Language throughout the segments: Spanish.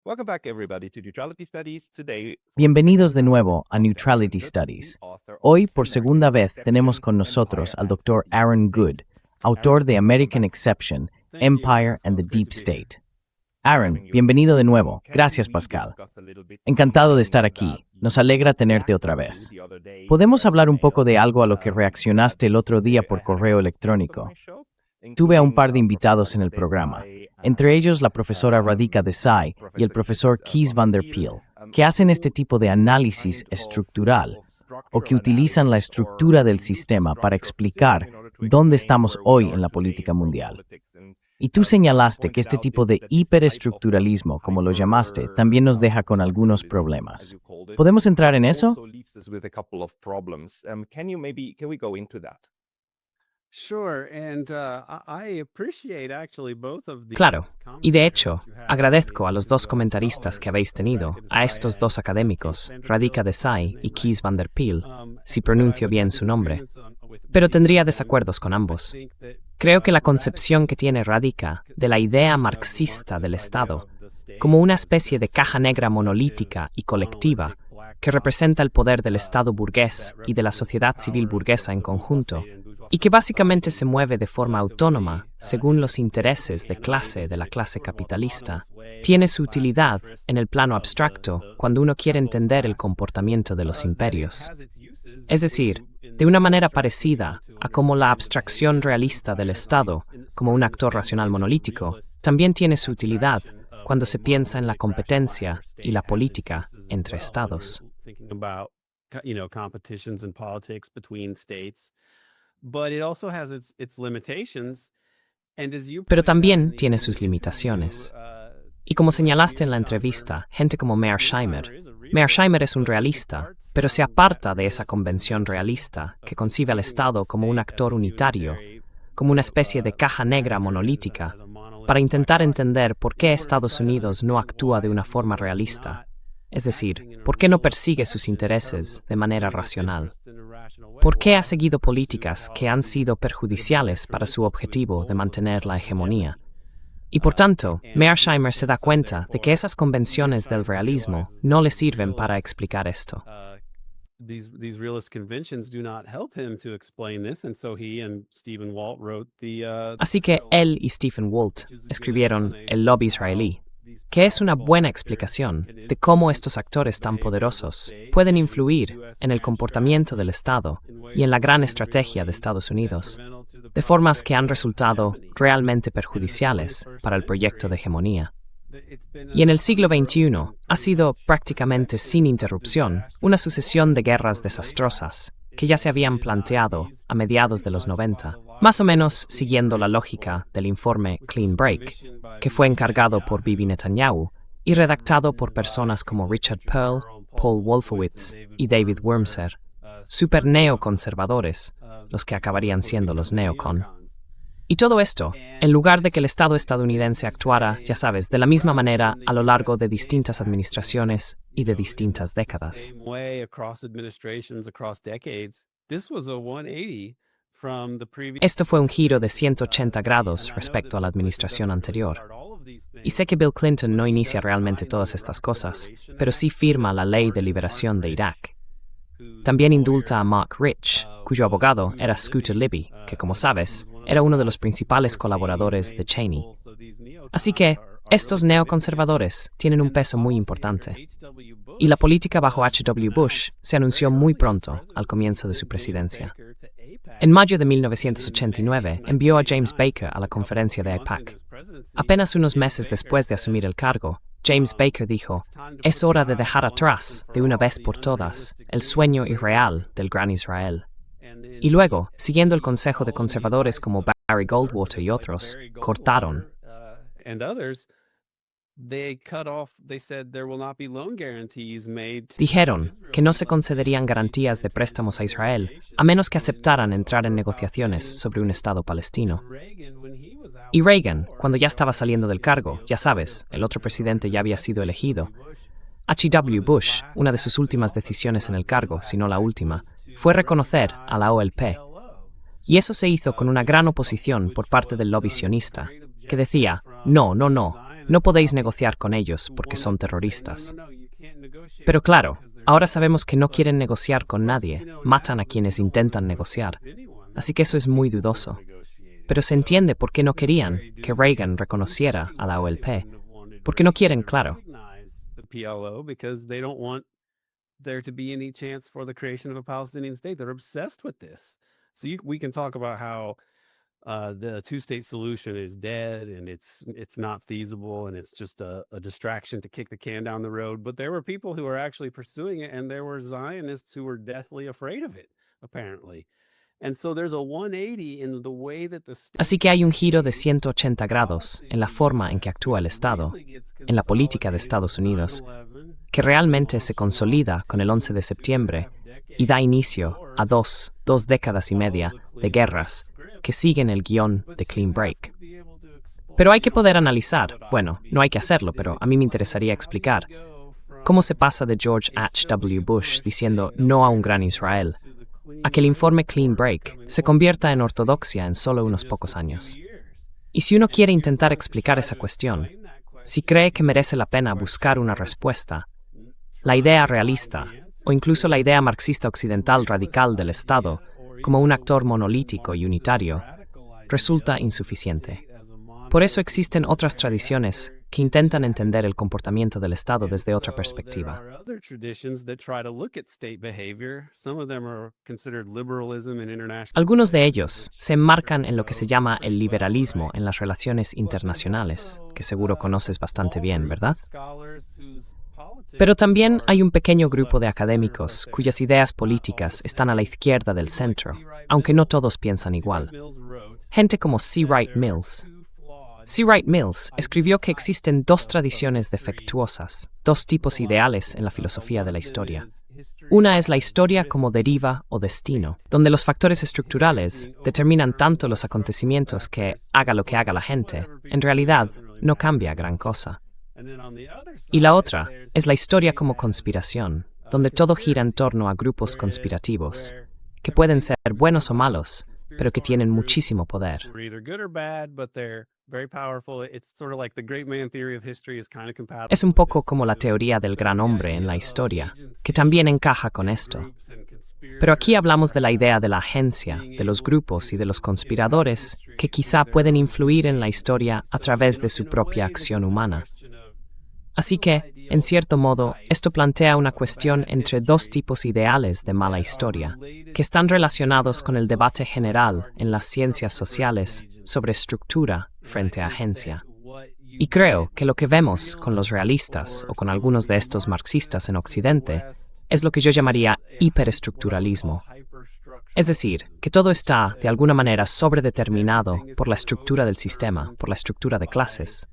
Welcome back, everybody, to Neutrality Studies. Today, Bienvenidos de nuevo a Neutrality Studies. Hoy, por segunda vez, tenemos con nosotros al Dr. Aaron Good, autor de American Exception, Empire and the Deep State. Aaron, bienvenido de nuevo. Gracias, Pascal. Encantado de estar aquí. Nos alegra tenerte otra vez. ¿Podemos hablar un poco de algo a lo que reaccionaste el otro día por correo electrónico? Tuve a un par de invitados en el programa, entre ellos la profesora Radhika Desai y el profesor Kees van der Pijl, que hacen este tipo de análisis estructural o que utilizan la estructura del sistema para explicar dónde estamos hoy en la política mundial. Y tú señalaste que este tipo de hiperestructuralismo, como lo llamaste, también nos deja con algunos problemas. ¿Podemos entrar en eso? Claro, y de hecho, agradezco a los dos comentaristas que habéis tenido, a estos dos académicos, Radhika Desai y Kees van der Pijl, si pronuncio bien su nombre, pero tendría desacuerdos con ambos. Creo que la concepción que tiene Radhika de la idea marxista del Estado, como una especie de caja negra monolítica y colectiva, que representa el poder del Estado burgués y de la sociedad civil burguesa en conjunto, y que básicamente se mueve de forma autónoma según los intereses de la clase capitalista, tiene su utilidad en el plano abstracto cuando uno quiere entender el comportamiento de los imperios. Es decir, de una manera parecida a cómo la abstracción realista del Estado, como un actor racional monolítico, también tiene su utilidad cuando se piensa en la competencia y la política entre Estados. Pero también tiene sus limitaciones. Y como señalaste en la entrevista, gente como Mearsheimer es un realista, pero se aparta de esa convención realista que concibe al Estado como un actor unitario, como una especie de caja negra monolítica, para intentar entender por qué Estados Unidos no actúa de una forma realista. Es decir, ¿por qué no persigue sus intereses de manera racional? ¿Por qué ha seguido políticas que han sido perjudiciales para su objetivo de mantener la hegemonía? Y por tanto, Mearsheimer se da cuenta de que esas convenciones del realismo no le sirven para explicar esto. Así que él y Stephen Walt escribieron El lobby israelí, que es una buena explicación de cómo estos actores tan poderosos pueden influir en el comportamiento del Estado y en la gran estrategia de Estados Unidos, de formas que han resultado realmente perjudiciales para el proyecto de hegemonía. Y en el siglo XXI ha sido prácticamente sin interrupción una sucesión de guerras desastrosas que ya se habían planteado a mediados de los 90, más o menos siguiendo la lógica del informe Clean Break, que fue encargado por Bibi Netanyahu y redactado por personas como Richard Perle, Paul Wolfowitz y David Wurmser, super neoconservadores, los que acabarían siendo los neocon. Y todo esto, en lugar de que el Estado estadounidense actuara, ya sabes, de la misma manera a lo largo de distintas administraciones y de distintas décadas. Esto fue un giro de 180 grados respecto a la administración anterior. Y sé que Bill Clinton no inicia realmente todas estas cosas, pero sí firma la Ley de Liberación de Irak. También indulta a Mark Rich, cuyo abogado era Scooter Libby, que, como sabes, era uno de los principales colaboradores de Cheney. Así que, estos neoconservadores tienen un peso muy importante. Y la política bajo H.W. Bush se anunció muy pronto, al comienzo de su presidencia. En mayo de 1989, envió a James Baker a la conferencia de AIPAC. Apenas unos meses después de asumir el cargo, James Baker dijo, es hora de dejar atrás, de una vez por todas, el sueño irreal del Gran Israel. Y luego, siguiendo el consejo de conservadores como Barry Goldwater y otros, cortaron. Dijeron que no se concederían garantías de préstamos a Israel, a menos que aceptaran entrar en negociaciones sobre un Estado palestino. Y Reagan, cuando ya estaba saliendo del cargo, ya sabes, el otro presidente ya había sido elegido, H.W. Bush, una de sus últimas decisiones en el cargo, si no la última, fue reconocer a la OLP. Y eso se hizo con una gran oposición por parte del lobby sionista, que decía, no, no podéis negociar con ellos porque son terroristas. Pero claro, ahora sabemos que no quieren negociar con nadie, matan a quienes intentan negociar. Así que eso es muy dudoso. Pero se entiende por qué no querían que Reagan reconociera a la OLP. Porque no quieren, claro. There to be any chance for the creation of a Palestinian state. They're obsessed with this. So we can talk about how the two-state solution is dead and it's not feasible and it's just a distraction to kick the can down the road. But there were people who were actually pursuing it, and there were Zionists who were deathly afraid of it, apparently. And so there's a 180 in the way that the state... Así que hay un giro de 180 grados en la forma en que actúa el Estado, en la política de Estados Unidos, que realmente se consolida con el 11 de septiembre y da inicio a dos décadas y media de guerras que siguen el guión de Clean Break. Pero hay que poder analizar, bueno, no hay que hacerlo, pero a mí me interesaría explicar cómo se pasa de George H.W. Bush diciendo no a un gran Israel, a que el informe Clean Break se convierta en ortodoxia en solo unos pocos años. Y si uno quiere intentar explicar esa cuestión, si cree que merece la pena buscar una respuesta, la idea realista, o incluso la idea marxista occidental radical del Estado, como un actor monolítico y unitario, resulta insuficiente. Por eso existen otras tradiciones que intentan entender el comportamiento del Estado desde otra perspectiva. Algunos de ellos se enmarcan en lo que se llama el liberalismo en las relaciones internacionales, que seguro conoces bastante bien, ¿verdad? Pero también hay un pequeño grupo de académicos cuyas ideas políticas están a la izquierda del centro, aunque no todos piensan igual. Gente como C. Wright Mills. C. Wright Mills escribió que existen dos tradiciones defectuosas, dos tipos ideales en la filosofía de la historia. Una es la historia como deriva o destino, donde los factores estructurales determinan tanto los acontecimientos que, haga lo que haga la gente, en realidad no cambia gran cosa. Y la otra es la historia como conspiración, donde todo gira en torno a grupos conspirativos, que pueden ser buenos o malos, pero que tienen muchísimo poder. Es un poco como la teoría del gran hombre en la historia, que también encaja con esto. Pero aquí hablamos de la idea de la agencia, de los grupos y de los conspiradores que quizá pueden influir en la historia a través de su propia acción humana. Así que, en cierto modo, esto plantea una cuestión entre dos tipos ideales de mala historia, que están relacionados con el debate general en las ciencias sociales sobre estructura frente a agencia. Y creo que lo que vemos con los realistas o con algunos de estos marxistas en Occidente es lo que yo llamaría hiperestructuralismo. Es decir, que todo está, de alguna manera, sobredeterminado por la estructura del sistema, por la estructura de clases.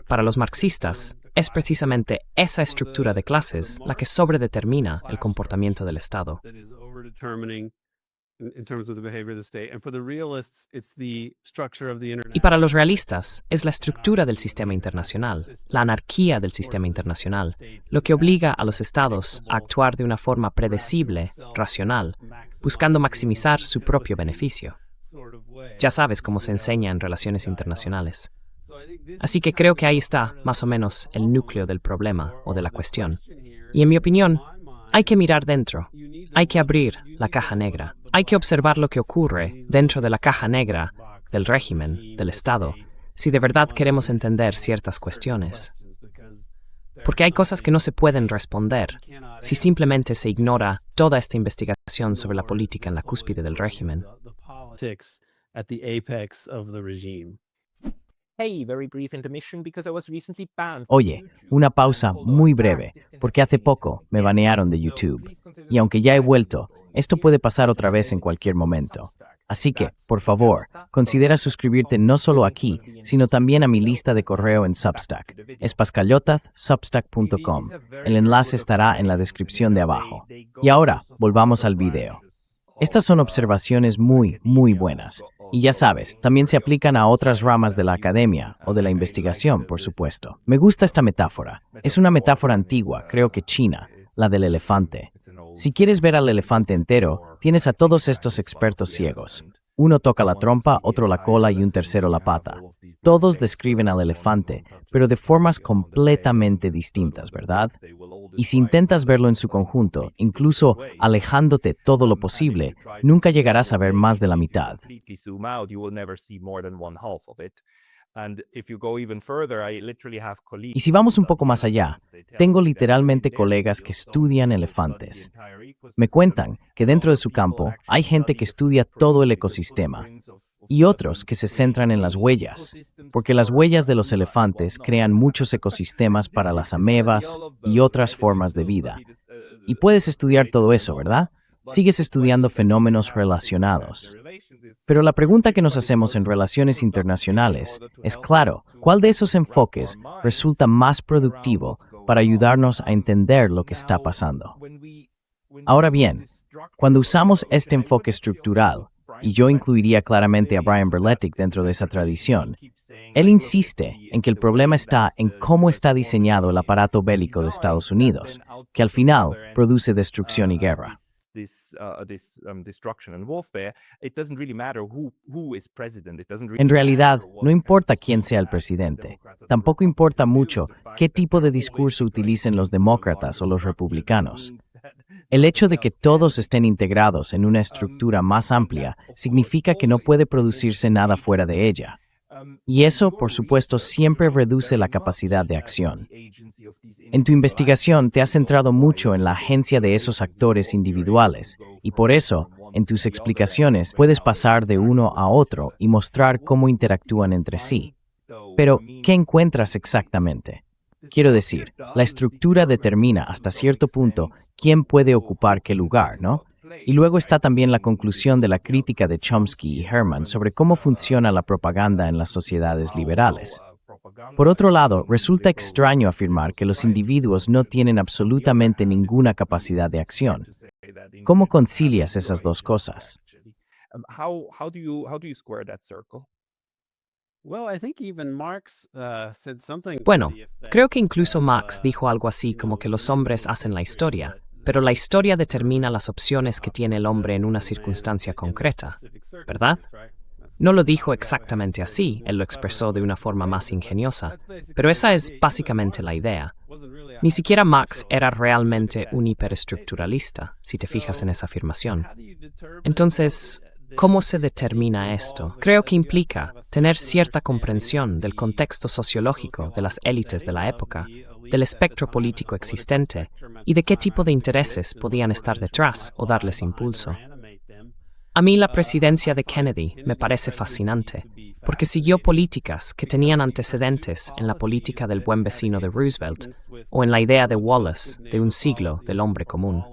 Para los marxistas, es precisamente esa estructura de clases la que sobredetermina el comportamiento del Estado. Y para los realistas, es la estructura del sistema internacional, la anarquía del sistema internacional, lo que obliga a los Estados a actuar de una forma predecible, racional, buscando maximizar su propio beneficio. Ya sabes cómo se enseña en relaciones internacionales. Así que creo que ahí está, más o menos, el núcleo del problema o de la cuestión. Y en mi opinión, hay que mirar dentro, hay que abrir la caja negra, hay que observar lo que ocurre dentro de la caja negra del régimen, del Estado, si de verdad queremos entender ciertas cuestiones. Porque hay cosas que no se pueden responder si simplemente se ignora toda esta investigación sobre la política en la cúspide del régimen. Oye, una pausa muy breve, porque hace poco me banearon de YouTube. Y aunque ya he vuelto, esto puede pasar otra vez en cualquier momento. Así que, por favor, considera suscribirte no solo aquí, sino también a mi lista de correo en Substack. Es pascaliotas.substack.com. El enlace estará en la descripción de abajo. Y ahora, volvamos al video. Estas son observaciones muy buenas. Y ya sabes, también se aplican a otras ramas de la academia o de la investigación, por supuesto. Me gusta esta metáfora. Es una metáfora antigua, creo que china, la del elefante. Si quieres ver al elefante entero, tienes a todos estos expertos ciegos. Uno toca la trompa, otro la cola y un tercero la pata. Todos describen al elefante, pero de formas completamente distintas, ¿verdad? Y si intentas verlo en su conjunto, incluso alejándote todo lo posible, nunca llegarás a ver más de la mitad. Y si vamos un poco más allá, tengo literalmente colegas que estudian elefantes. Me cuentan que dentro de su campo hay gente que estudia todo el ecosistema y otros que se centran en las huellas, porque las huellas de los elefantes crean muchos ecosistemas para las amebas y otras formas de vida. Y puedes estudiar todo eso, ¿verdad? Sigues estudiando fenómenos relacionados. Pero la pregunta que nos hacemos en relaciones internacionales es, claro, ¿cuál de esos enfoques resulta más productivo para ayudarnos a entender lo que está pasando? Ahora bien, cuando usamos este enfoque estructural, y yo incluiría claramente a Brian Berletic dentro de esa tradición, él insiste en que el problema está en cómo está diseñado el aparato bélico de Estados Unidos, que al final produce destrucción y guerra. En realidad, no importa quién sea el presidente. Tampoco importa mucho qué tipo de discurso utilicen los demócratas o los republicanos. El hecho de que todos estén integrados en una estructura más amplia significa que no puede producirse nada fuera de ella. Y eso, por supuesto, siempre reduce la capacidad de acción. En tu investigación te has centrado mucho en la agencia de esos actores individuales, y por eso, en tus explicaciones puedes pasar de uno a otro y mostrar cómo interactúan entre sí. Pero, ¿qué encuentras exactamente? Quiero decir, la estructura determina hasta cierto punto quién puede ocupar qué lugar, ¿no? Y luego está también la conclusión de la crítica de Chomsky y Herman sobre cómo funciona la propaganda en las sociedades liberales. Por otro lado, resulta extraño afirmar que los individuos no tienen absolutamente ninguna capacidad de acción. ¿Cómo concilias esas dos cosas? Bueno, creo que incluso Marx dijo algo así como que los hombres hacen la historia, pero la historia determina las opciones que tiene el hombre en una circunstancia concreta, ¿verdad? No lo dijo exactamente así, él lo expresó de una forma más ingeniosa, pero esa es básicamente la idea. Ni siquiera Marx era realmente un hiperestructuralista, si te fijas en esa afirmación. Entonces, ¿cómo se determina esto? Creo que implica tener cierta comprensión del contexto sociológico de las élites de la época, del espectro político existente y de qué tipo de intereses podían estar detrás o darles impulso. A mí la presidencia de Kennedy me parece fascinante, porque siguió políticas que tenían antecedentes en la política del buen vecino de Roosevelt o en la idea de Wallace de un siglo del hombre común.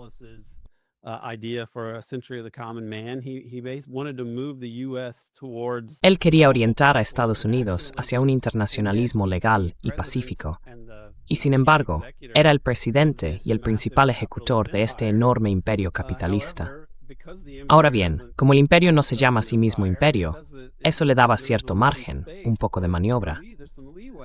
Él quería orientar a Estados Unidos hacia un internacionalismo legal y pacífico. Y sin embargo, era el presidente y el principal ejecutor de este enorme imperio capitalista. Ahora bien, como el imperio no se llama a sí mismo imperio, eso le daba cierto margen, un poco de maniobra.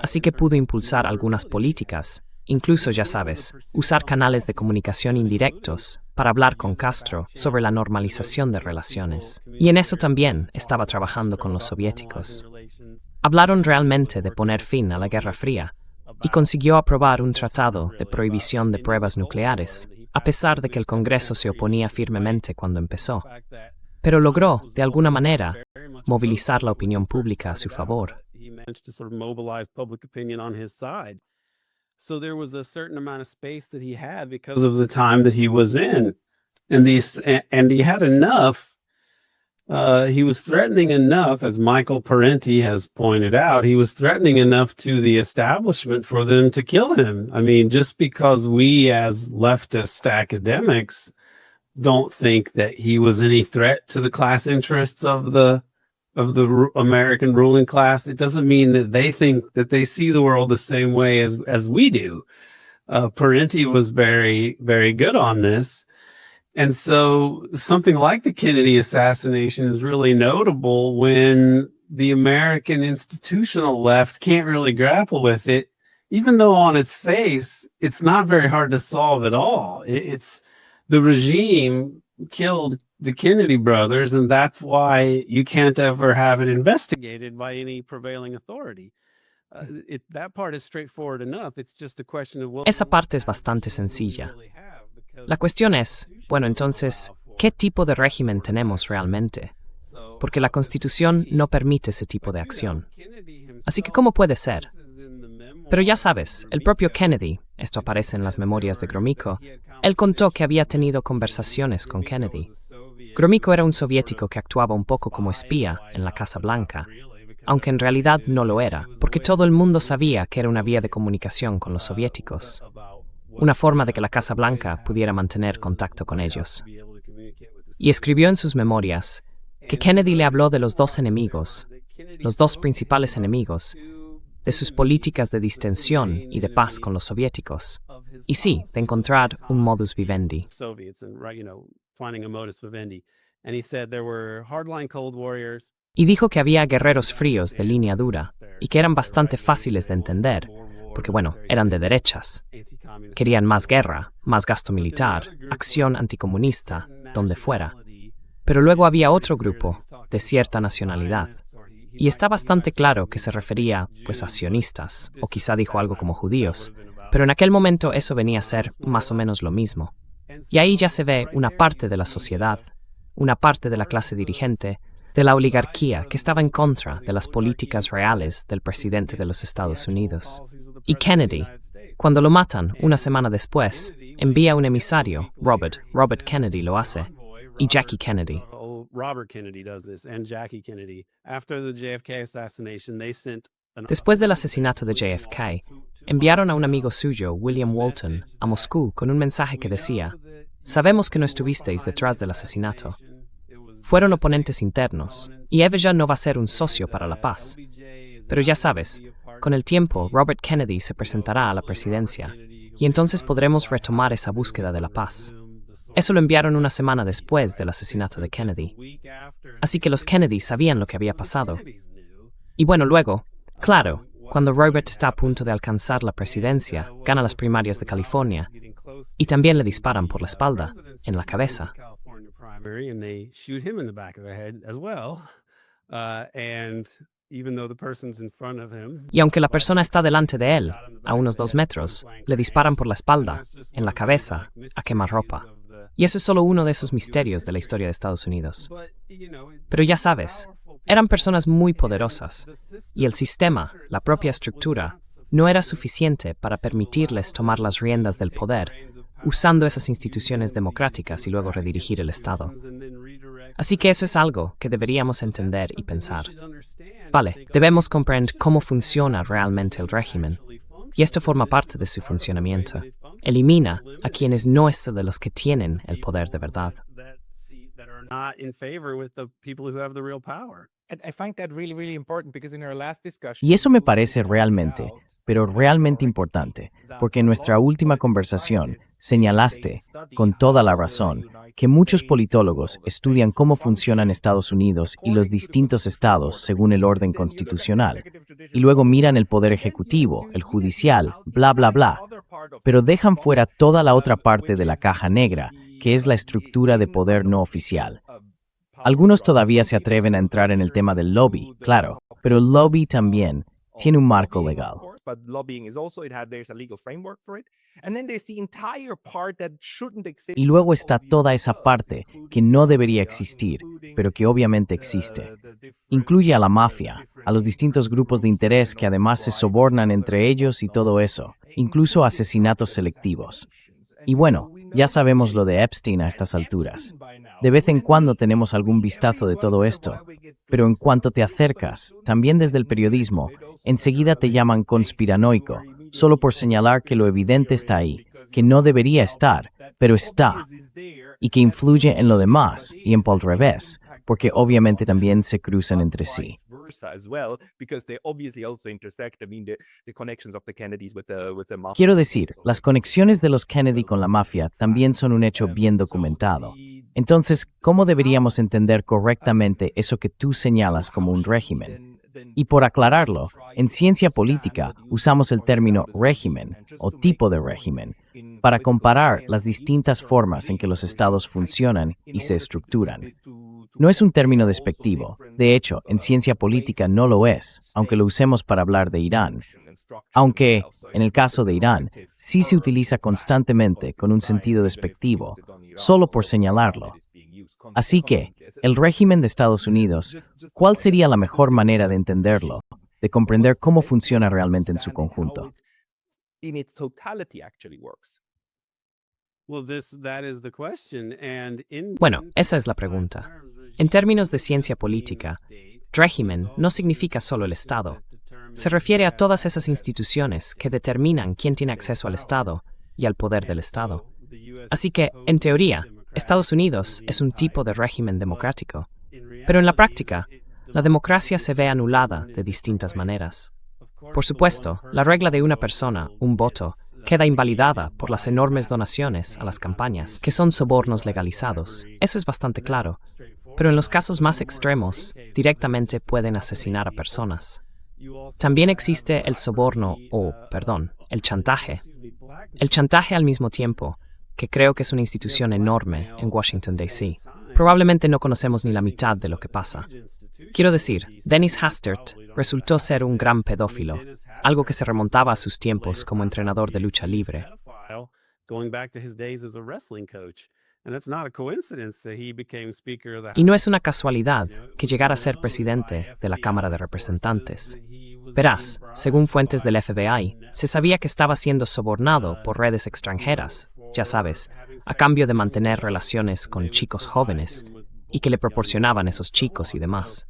Así que pudo impulsar algunas políticas, incluso, ya sabes, usar canales de comunicación indirectos para hablar con Castro sobre la normalización de relaciones. Y en eso también estaba trabajando con los soviéticos. Hablaron realmente de poner fin a la Guerra Fría y consiguió aprobar un tratado de prohibición de pruebas nucleares, a pesar de que el Congreso se oponía firmemente cuando empezó. Pero logró, de alguna manera, movilizar la opinión pública a su favor. So there was a certain amount of space that he had because of the time that he was in, and he had enough. He was threatening enough, as Michael Parenti has pointed out. He was threatening enough to the establishment for them to kill him. I mean, just because we as leftist academics don't think that he was any threat to the class interests of the American ruling class, it doesn't mean that they think that they see the world the same way as we do. Parenti was very, very good on this. And so something like the Kennedy assassination is really notable when the American institutional left can't really grapple with it, even though on its face, it's not very hard to solve at all. It's the regime killed the Kennedy brothers, and that's why you can't ever have it investigated by any prevailing authority. That part is straightforward enough. It's just a question of Esa parte es bastante sencilla. La cuestión es, bueno, entonces, ¿qué tipo de régimen tenemos realmente? Porque la Constitución no permite ese tipo de acción. Así que, ¿cómo puede ser? Pero ya sabes, el propio Kennedy, esto aparece en las memorias de Gromyko, él contó que había tenido conversaciones con Kennedy. Gromyko era un soviético que actuaba un poco como espía en la Casa Blanca, aunque en realidad no lo era, porque todo el mundo sabía que era una vía de comunicación con los soviéticos, una forma de que la Casa Blanca pudiera mantener contacto con ellos. Y escribió en sus memorias que Kennedy le habló de los dos enemigos, los dos principales enemigos, de sus políticas de distensión y de paz con los soviéticos, y sí, de encontrar un modus vivendi. Y dijo que había guerreros fríos de línea dura y que eran bastante fáciles de entender, porque bueno, eran de derechas. Querían más guerra, más gasto militar, acción anticomunista, donde fuera. Pero luego había otro grupo, de cierta nacionalidad. Y está bastante claro que se refería, pues, a sionistas, o quizá dijo algo como judíos, pero en aquel momento eso venía a ser más o menos lo mismo. Y ahí ya se ve una parte de la sociedad, una parte de la clase dirigente, de la oligarquía que estaba en contra de las políticas reales del presidente de los Estados Unidos. Y Kennedy, cuando lo matan una semana después, envía un emisario, Robert Kennedy lo hace, y Jackie Kennedy. Robert Kennedy does this, and Jackie Kennedy. After the JFK assassination, they sent Después del asesinato de JFK, enviaron a un amigo suyo, William Walton, a Moscú con un mensaje que decía: «Sabemos que no estuvisteis detrás del asesinato. Fueron oponentes internos, y Evija no va a ser un socio para la paz. Pero ya sabes, con el tiempo Robert Kennedy se presentará a la presidencia, y entonces podremos retomar esa búsqueda de la paz». Eso lo enviaron una semana después del asesinato de Kennedy. Así que los Kennedy sabían lo que había pasado. Y bueno, luego, claro, cuando Robert está a punto de alcanzar la presidencia, gana las primarias de California, y también le disparan por la espalda, en la cabeza. Y aunque la persona está delante de él, a unos 2 metros, le disparan por la espalda, en la cabeza, a quemarropa. Y eso es solo uno de esos misterios de la historia de Estados Unidos. Pero ya sabes, eran personas muy poderosas, y el sistema, la propia estructura, no era suficiente para permitirles tomar las riendas del poder, usando esas instituciones democráticas y luego redirigir el Estado. Así que eso es algo que deberíamos entender y pensar. Vale, debemos comprender cómo funciona realmente el régimen, y esto forma parte de su funcionamiento. Elimina a quienes no es de los que tienen el poder de verdad. Y eso me parece realmente, pero realmente importante, porque en nuestra última conversación señalaste, con toda la razón, que muchos politólogos estudian cómo funcionan Estados Unidos y los distintos estados según el orden constitucional, y luego miran el poder ejecutivo, el judicial, bla, bla, bla, pero dejan fuera toda la otra parte de la caja negra, que es la estructura de poder no oficial. Algunos todavía se atreven a entrar en el tema del lobby, claro, pero el lobby también tiene un marco legal. Y luego está toda esa parte que no debería existir, pero que obviamente existe. Incluye a la mafia, a los distintos grupos de interés que además se sobornan entre ellos y todo eso, incluso asesinatos selectivos. Y bueno, ya sabemos lo de Epstein a estas alturas. De vez en cuando tenemos algún vistazo de todo esto, pero en cuanto te acercas, también desde el periodismo, enseguida te llaman conspiranoico, solo por señalar que lo evidente está ahí, que no debería estar, pero está, y que influye en lo demás, y en al revés, porque obviamente también se cruzan entre sí. Quiero decir, las conexiones de los Kennedy con la mafia también son un hecho bien documentado. Entonces, ¿cómo deberíamos entender correctamente eso que tú señalas como un régimen? Y por aclararlo, en ciencia política usamos el término régimen o tipo de régimen para comparar las distintas formas en que los estados funcionan y se estructuran. No es un término despectivo, de hecho, en ciencia política no lo es, aunque lo usemos para hablar de Irán. Aunque, en el caso de Irán, sí se utiliza constantemente con un sentido despectivo, solo por señalarlo. Así que, el régimen de Estados Unidos, ¿cuál sería la mejor manera de entenderlo, de comprender cómo funciona realmente en su conjunto? Bueno, esa es la pregunta. En términos de ciencia política, régimen no significa solo el Estado. Se refiere a todas esas instituciones que determinan quién tiene acceso al Estado y al poder del Estado. Así que, en teoría, Estados Unidos es un tipo de régimen democrático. Pero en la práctica, la democracia se ve anulada de distintas maneras. Por supuesto, la regla de una persona, un voto, queda invalidada por las enormes donaciones a las campañas, que son sobornos legalizados. Eso es bastante claro. Pero en los casos más extremos, directamente pueden asesinar a personas. También existe el soborno el chantaje. El chantaje al mismo tiempo, que creo que es una institución enorme en Washington, D.C. Probablemente no conocemos ni la mitad de lo que pasa. Quiero decir, Dennis Hastert resultó ser un gran pedófilo, algo que se remontaba a sus tiempos como entrenador de lucha libre. Y no es una casualidad que llegara a ser presidente de la Cámara de Representantes. Verás, según fuentes del FBI, se sabía que estaba siendo sobornado por redes extranjeras, ya sabes, a cambio de mantener relaciones con chicos jóvenes, y que le proporcionaban esos chicos y demás.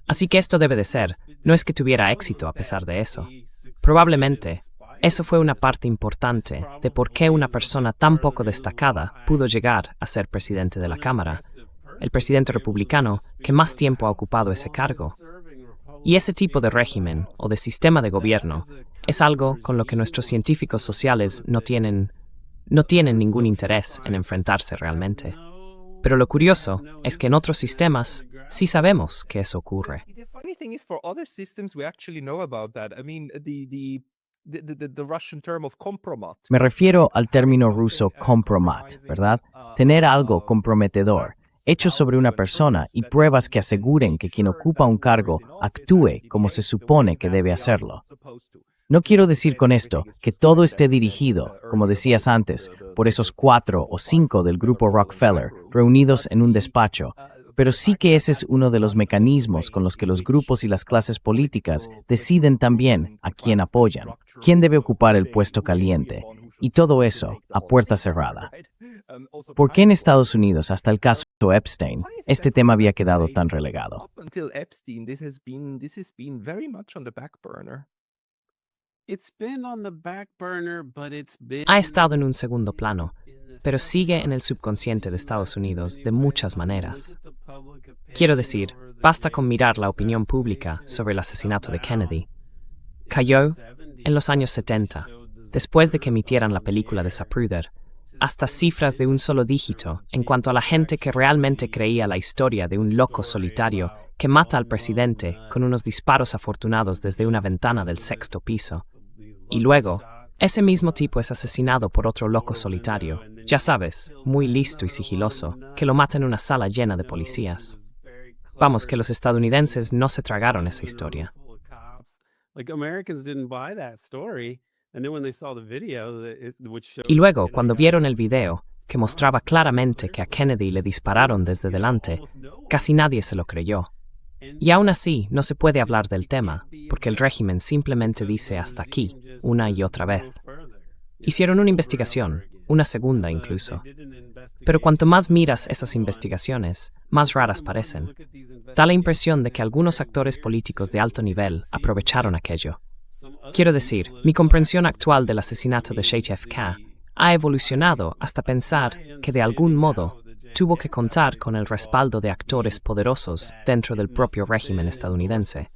Así que esto debe de ser, no es que tuviera éxito a pesar de eso. Probablemente, eso fue una parte importante de por qué una persona tan poco destacada pudo llegar a ser presidente de la Cámara, el presidente republicano que más tiempo ha ocupado ese cargo. Y ese tipo de régimen o de sistema de gobierno es algo con lo que nuestros científicos sociales no tienen ningún interés en enfrentarse realmente. Pero lo curioso es que en otros sistemas sí sabemos que eso ocurre. Me refiero al término ruso kompromat, ¿verdad? Tener algo comprometedor, hecho sobre una persona y pruebas que aseguren que quien ocupa un cargo actúe como se supone que debe hacerlo. No quiero decir con esto que todo esté dirigido, como decías antes, por esos 4 o 5 del grupo Rockefeller reunidos en un despacho, pero sí que ese es uno de los mecanismos con los que los grupos y las clases políticas deciden también a quién apoyan, quién debe ocupar el puesto caliente, y todo eso a puerta cerrada. ¿Por qué en Estados Unidos, hasta el caso Epstein, este tema había quedado tan relegado? Ha estado en un segundo plano, pero sigue en el subconsciente de Estados Unidos de muchas maneras. Quiero decir, basta con mirar la opinión pública sobre el asesinato de Kennedy. Cayó en los años 70, después de que emitieran la película de Zapruder, hasta cifras de un solo dígito en cuanto a la gente que realmente creía la historia de un loco solitario que mata al presidente con unos disparos afortunados desde una ventana del 6º piso. Y luego, ese mismo tipo es asesinado por otro loco solitario, ya sabes, muy listo y sigiloso, que lo mata en una sala llena de policías. Vamos, que los estadounidenses no se tragaron esa historia. Y luego, cuando vieron el video, que mostraba claramente que a Kennedy le dispararon desde delante, casi nadie se lo creyó. Y aún así, no se puede hablar del tema, porque el régimen simplemente dice hasta aquí, una y otra vez. Hicieron una investigación, una segunda incluso. Pero cuanto más miras esas investigaciones, más raras parecen. Da la impresión de que algunos actores políticos de alto nivel aprovecharon aquello. Quiero decir, mi comprensión actual del asesinato de JFK ha evolucionado hasta pensar que de algún modo tuvo que contar con el respaldo de actores poderosos dentro del propio régimen estadounidense,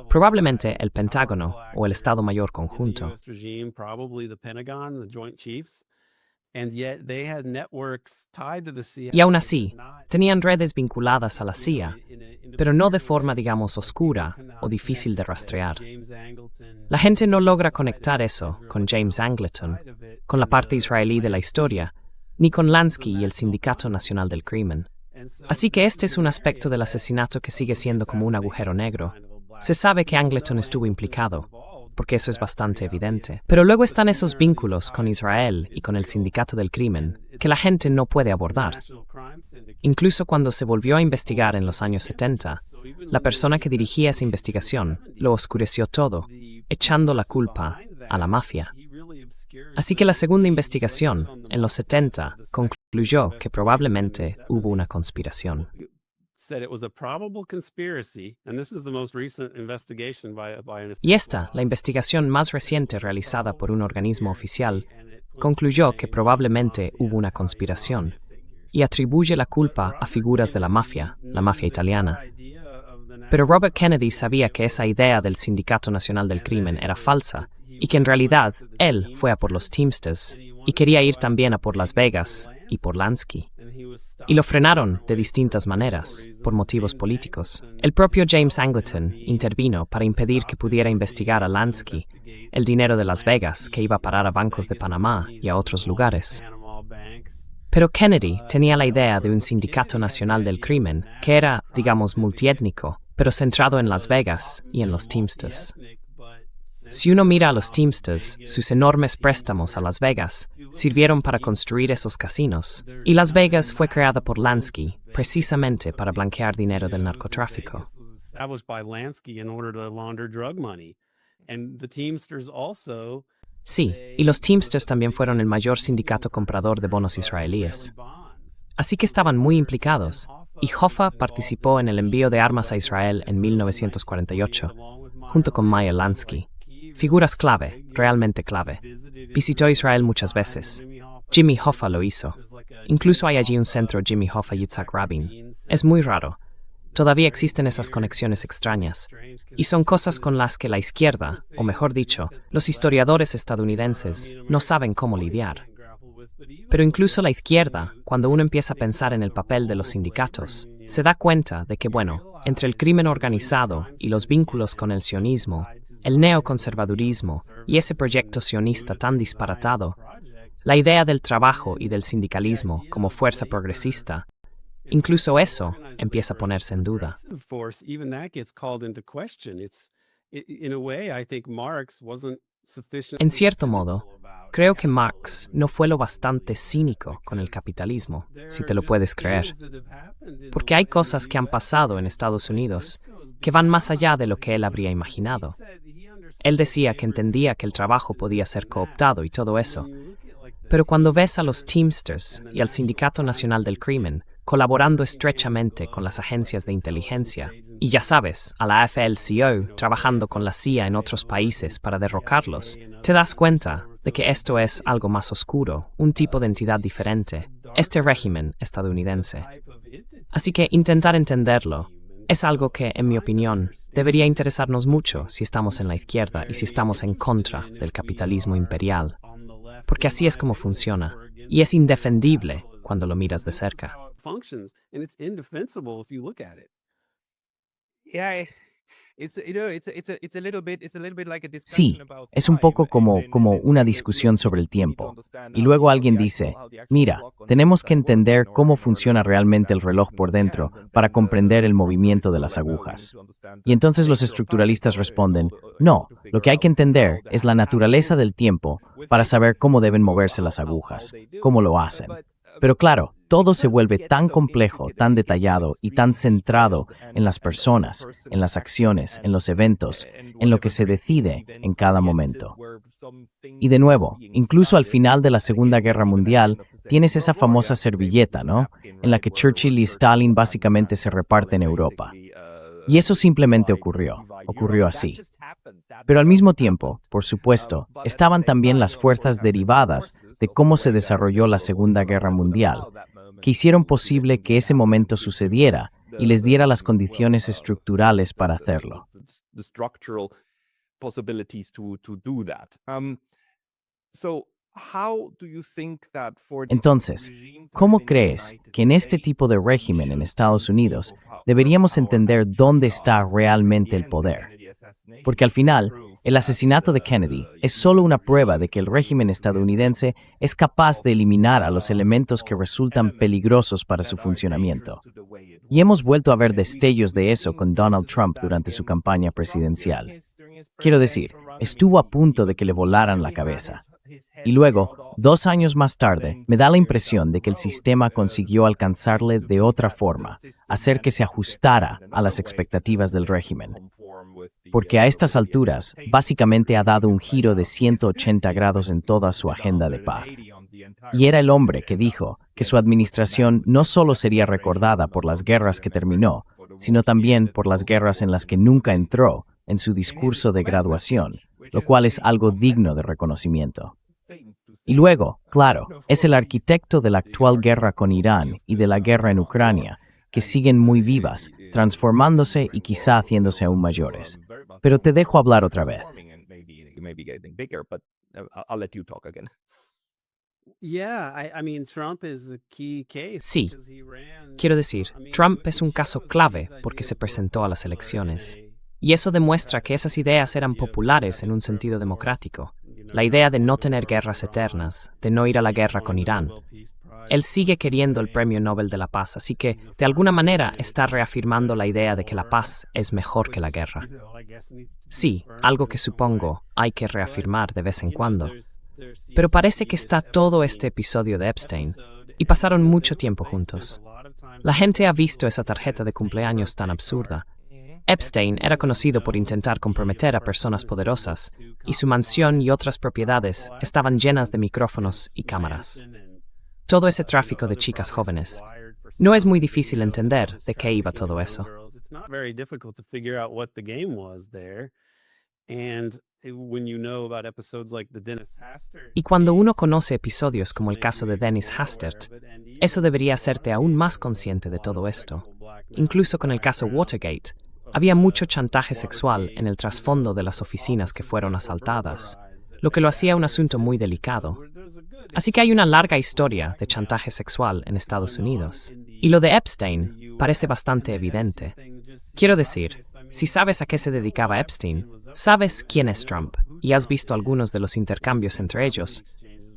probablemente el Pentágono o el Estado Mayor Conjunto. and yet they had networks tied to the CIA. Y aún así, tenían redes vinculadas a la CIA, pero no de forma, digamos, oscura o difícil de rastrear. La gente no logra conectar eso con James Angleton, con la parte israelí de la historia, ni con Lansky y el Sindicato Nacional del Crimen. Así que este es un aspecto del asesinato que sigue siendo como un agujero negro. Se sabe que Angleton estuvo implicado, porque eso es bastante evidente. Pero luego están esos vínculos con Israel y con el Sindicato del Crimen que la gente no puede abordar. Incluso cuando se volvió a investigar en los años 70, la persona que dirigía esa investigación lo oscureció todo, echando la culpa a la mafia. Así que la segunda investigación, en los 70, concluyó que probablemente hubo una conspiración. Y esta, la investigación más reciente realizada por un organismo oficial, concluyó que probablemente hubo una conspiración y atribuye la culpa a figuras de la mafia italiana. Pero Robert Kennedy sabía que esa idea del Sindicato Nacional del Crimen era falsa y que en realidad él fue a por los Teamsters y quería ir también a por Las Vegas y por Lansky. Y lo frenaron de distintas maneras, por motivos políticos. El propio James Angleton intervino para impedir que pudiera investigar a Lansky el dinero de Las Vegas que iba a parar a bancos de Panamá y a otros lugares. Pero Kennedy tenía la idea de un sindicato nacional del crimen que era, digamos, multiétnico, pero centrado en Las Vegas y en los Teamsters. Si uno mira a los Teamsters, sus enormes préstamos a Las Vegas sirvieron para construir esos casinos, y Las Vegas fue creada por Lansky precisamente para blanquear dinero del narcotráfico. Sí, y los Teamsters también fueron el mayor sindicato comprador de bonos israelíes. Así que estaban muy implicados, y Hoffa participó en el envío de armas a Israel en 1948, junto con Meyer Lansky. Figuras clave, realmente clave. Visitó Israel muchas veces. Jimmy Hoffa lo hizo. Incluso hay allí un centro Jimmy Hoffa Yitzhak Rabin. Es muy raro. Todavía existen esas conexiones extrañas. Y son cosas con las que la izquierda, o mejor dicho, los historiadores estadounidenses, no saben cómo lidiar. Pero incluso la izquierda, cuando uno empieza a pensar en el papel de los sindicatos, se da cuenta de que, bueno, entre el crimen organizado y los vínculos con el sionismo, el neoconservadurismo y ese proyecto sionista tan disparatado, la idea del trabajo y del sindicalismo como fuerza progresista, incluso eso empieza a ponerse en duda. En cierto modo, creo que Marx no fue lo bastante cínico con el capitalismo, si te lo puedes creer. Porque hay cosas que han pasado en Estados Unidos que van más allá de lo que él habría imaginado. Él decía que entendía que el trabajo podía ser cooptado y todo eso. Pero cuando ves a los Teamsters y al Sindicato Nacional del Crimen colaborando estrechamente con las agencias de inteligencia, y ya sabes, a la AFL-CIO trabajando con la CIA en otros países para derrocarlos, te das cuenta de que esto es algo más oscuro, un tipo de entidad diferente, este régimen estadounidense. Así que intentar entenderlo es algo que, en mi opinión, debería interesarnos mucho si estamos en la izquierda y si estamos en contra del capitalismo imperial. Porque así es como funciona, y es indefendible cuando lo miras de cerca. Sí, es un poco como una discusión sobre el tiempo. Y luego alguien dice, mira, tenemos que entender cómo funciona realmente el reloj por dentro para comprender el movimiento de las agujas. Y entonces los estructuralistas responden, no, lo que hay que entender es la naturaleza del tiempo para saber cómo deben moverse las agujas, cómo lo hacen. Pero claro, todo se vuelve tan complejo, tan detallado y tan centrado en las personas, en las acciones, en los eventos, en lo que se decide en cada momento. Y de nuevo, incluso al final de la Segunda Guerra Mundial, tienes esa famosa servilleta, ¿no? En la que Churchill y Stalin básicamente se reparten Europa. Y eso simplemente ocurrió así. Pero al mismo tiempo, por supuesto, estaban también las fuerzas derivadas de cómo se desarrolló la Segunda Guerra Mundial, que hicieron posible que ese momento sucediera y les diera las condiciones estructurales para hacerlo. Entonces, ¿cómo crees que en este tipo de régimen en Estados Unidos deberíamos entender dónde está realmente el poder? Porque al final, el asesinato de Kennedy es solo una prueba de que el régimen estadounidense es capaz de eliminar a los elementos que resultan peligrosos para su funcionamiento. Y hemos vuelto a ver destellos de eso con Donald Trump durante su campaña presidencial. Quiero decir, estuvo a punto de que le volaran la cabeza. Y luego, 2 años más tarde, me da la impresión de que el sistema consiguió alcanzarle de otra forma, hacer que se ajustara a las expectativas del régimen. Porque a estas alturas, básicamente ha dado un giro de 180 grados en toda su agenda de paz. Y era el hombre que dijo que su administración no solo sería recordada por las guerras que terminó, sino también por las guerras en las que nunca entró en su discurso de graduación, lo cual es algo digno de reconocimiento. Y luego, claro, es el arquitecto de la actual guerra con Irán y de la guerra en Ucrania, que siguen muy vivas, transformándose y quizá haciéndose aún mayores. Pero te dejo hablar otra vez. Sí, quiero decir, Trump es un caso clave porque se presentó a las elecciones. Y eso demuestra que esas ideas eran populares en un sentido democrático. La idea de no tener guerras eternas, de no ir a la guerra con Irán. Él sigue queriendo el Premio Nobel de la Paz, así que, de alguna manera, está reafirmando la idea de que la paz es mejor que la guerra. Sí, algo que supongo hay que reafirmar de vez en cuando. Pero parece que está todo este episodio de Epstein, y pasaron mucho tiempo juntos. La gente ha visto esa tarjeta de cumpleaños tan absurda. Epstein era conocido por intentar comprometer a personas poderosas, y su mansión y otras propiedades estaban llenas de micrófonos y cámaras. Todo ese tráfico de chicas jóvenes. No es muy difícil entender de qué iba todo eso. Y cuando uno conoce episodios como el caso de Dennis Hastert, eso debería hacerte aún más consciente de todo esto. Incluso con el caso Watergate, había mucho chantaje sexual en el trasfondo de las oficinas que fueron asaltadas, lo que lo hacía un asunto muy delicado. Así que hay una larga historia de chantaje sexual en Estados Unidos. Y lo de Epstein parece bastante evidente. Quiero decir, si sabes a qué se dedicaba Epstein, sabes quién es Trump y has visto algunos de los intercambios entre ellos,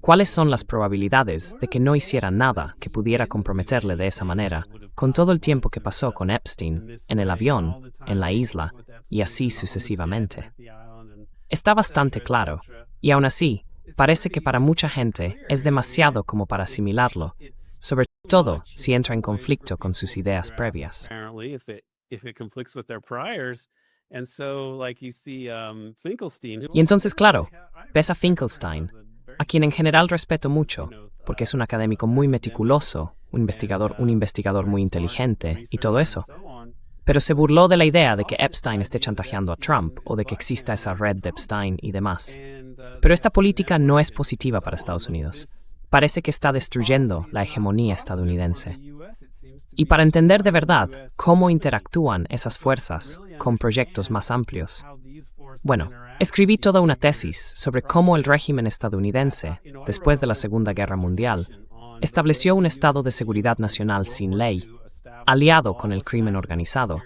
¿cuáles son las probabilidades de que no hiciera nada que pudiera comprometerle de esa manera, con todo el tiempo que pasó con Epstein, en el avión, en la isla, y así sucesivamente? Está bastante claro, y aún así, parece que para mucha gente es demasiado como para asimilarlo, sobre todo si entra en conflicto con sus ideas previas. Y entonces, claro, ves a Finkelstein, a quien en general respeto mucho, porque es un académico muy meticuloso, un investigador muy inteligente y todo eso. Pero se burló de la idea de que Epstein esté chantajeando a Trump o de que exista esa red de Epstein y demás. Pero esta política no es positiva para Estados Unidos. Parece que está destruyendo la hegemonía estadounidense. Y para entender de verdad cómo interactúan esas fuerzas con proyectos más amplios, bueno, escribí toda una tesis sobre cómo el régimen estadounidense, después de la Segunda Guerra Mundial, estableció un estado de seguridad nacional sin ley, aliado con el crimen organizado,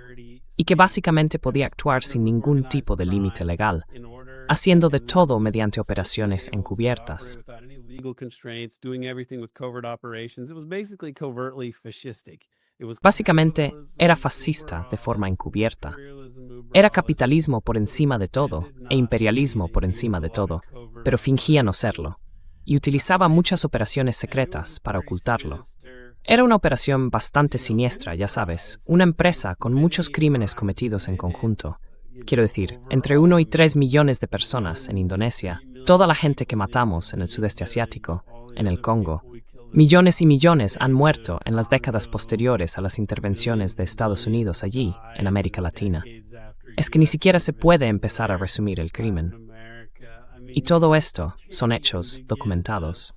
y que básicamente podía actuar sin ningún tipo de límite legal, haciendo de todo mediante operaciones encubiertas. Básicamente, era fascista de forma encubierta. Era capitalismo por encima de todo e imperialismo por encima de todo, pero fingía no serlo, y utilizaba muchas operaciones secretas para ocultarlo. Era una operación bastante siniestra, ya sabes, una empresa con muchos crímenes cometidos en conjunto. Quiero decir, entre 1 y 3 millones de personas en Indonesia, toda la gente que matamos en el sudeste asiático, en el Congo. Millones y millones han muerto en las décadas posteriores a las intervenciones de Estados Unidos allí, en América Latina. Es que ni siquiera se puede empezar a resumir el crimen. Y todo esto son hechos documentados.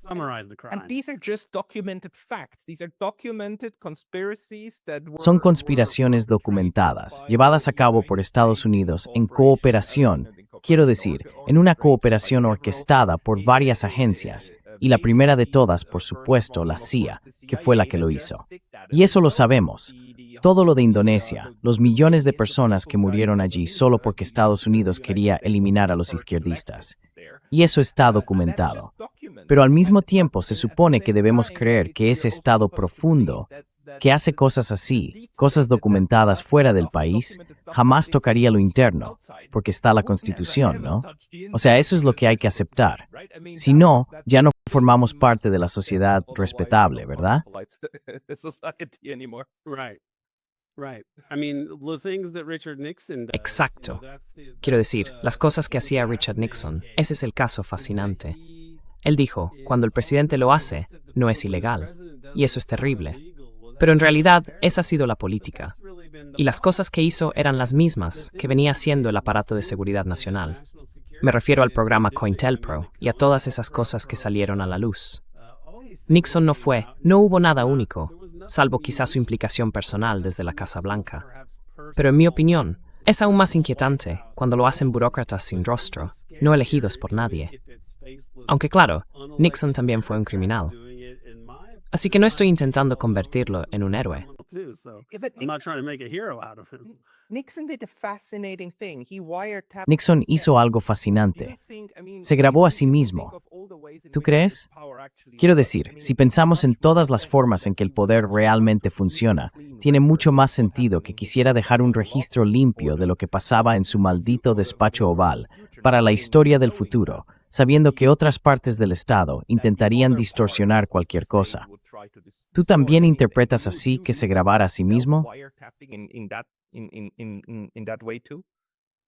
Son conspiraciones documentadas, llevadas a cabo por Estados Unidos en cooperación, quiero decir, en una cooperación orquestada por varias agencias, y la primera de todas, por supuesto, la CIA, que fue la que lo hizo. Y eso lo sabemos. Todo lo de Indonesia, los millones de personas que murieron allí solo porque Estados Unidos quería eliminar a los izquierdistas. Y eso está documentado. Pero al mismo tiempo se supone que debemos creer que ese Estado profundo, que hace cosas así, cosas documentadas fuera del país, jamás tocaría lo interno, porque está la Constitución, ¿no? O sea, eso es lo que hay que aceptar. Si no, ya no formamos parte de la sociedad respetable, ¿verdad? Right. I mean, the things that Richard Nixon does, Exacto. that's Quiero decir, las cosas que hacía Richard Nixon, ese es el caso fascinante. Él dijo, cuando el presidente lo hace, no es ilegal. Y eso es terrible. Pero en realidad, esa ha sido la política. Y las cosas que hizo eran las mismas que venía haciendo el aparato de seguridad nacional. Me refiero al programa COINTELPRO y a todas esas cosas que salieron a la luz. Nixon no hubo nada único, salvo quizás su implicación personal desde la Casa Blanca. Pero en mi opinión, es aún más inquietante cuando lo hacen burócratas sin rostro, no elegidos por nadie. Aunque claro, Nixon también fue un criminal. Así que no estoy intentando convertirlo en un héroe. I'm not trying to make a hero out of him. Nixon hizo algo fascinante. Se grabó a sí mismo. ¿Tú crees? Quiero decir, si pensamos en todas las formas en que el poder realmente funciona, tiene mucho más sentido que quisiera dejar un registro limpio de lo que pasaba en su maldito despacho oval para la historia del futuro, sabiendo que otras partes del Estado intentarían distorsionar cualquier cosa. ¿Tú también interpretas así que se grabara a sí mismo?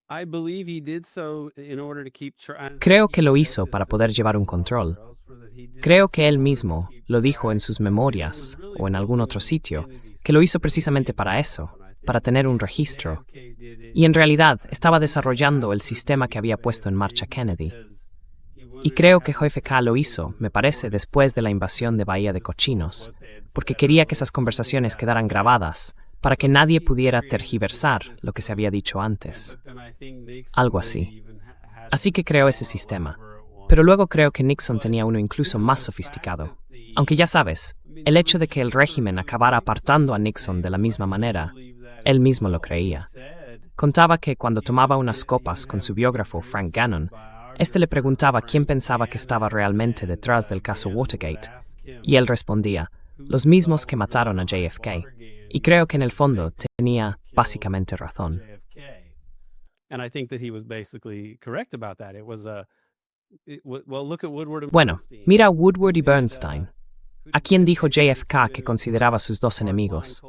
I believe he did so in order to keep Creo que lo hizo para poder llevar un control. Creo que él mismo lo dijo en sus memorias o en algún otro sitio, que lo hizo precisamente para eso, para tener un registro. Y en realidad estaba desarrollando el sistema que había puesto en marcha Kennedy. Y creo que JFK lo hizo, me parece, después de la invasión de Bahía de Cochinos, porque quería que esas conversaciones quedaran grabadas, para que nadie pudiera tergiversar lo que se había dicho antes. Algo así. Así que creó ese sistema. Pero luego creo que Nixon tenía uno incluso más sofisticado. Aunque ya sabes, el hecho de que el régimen acabara apartando a Nixon de la misma manera, él mismo lo creía. Contaba que cuando tomaba unas copas con su biógrafo Frank Gannon, este le preguntaba quién pensaba que estaba realmente detrás del caso Watergate, y él respondía, los mismos que mataron a JFK. Y creo que en el fondo tenía básicamente razón. Bueno, mira a Woodward y Bernstein. ¿A quién dijo JFK que consideraba sus dos enemigos?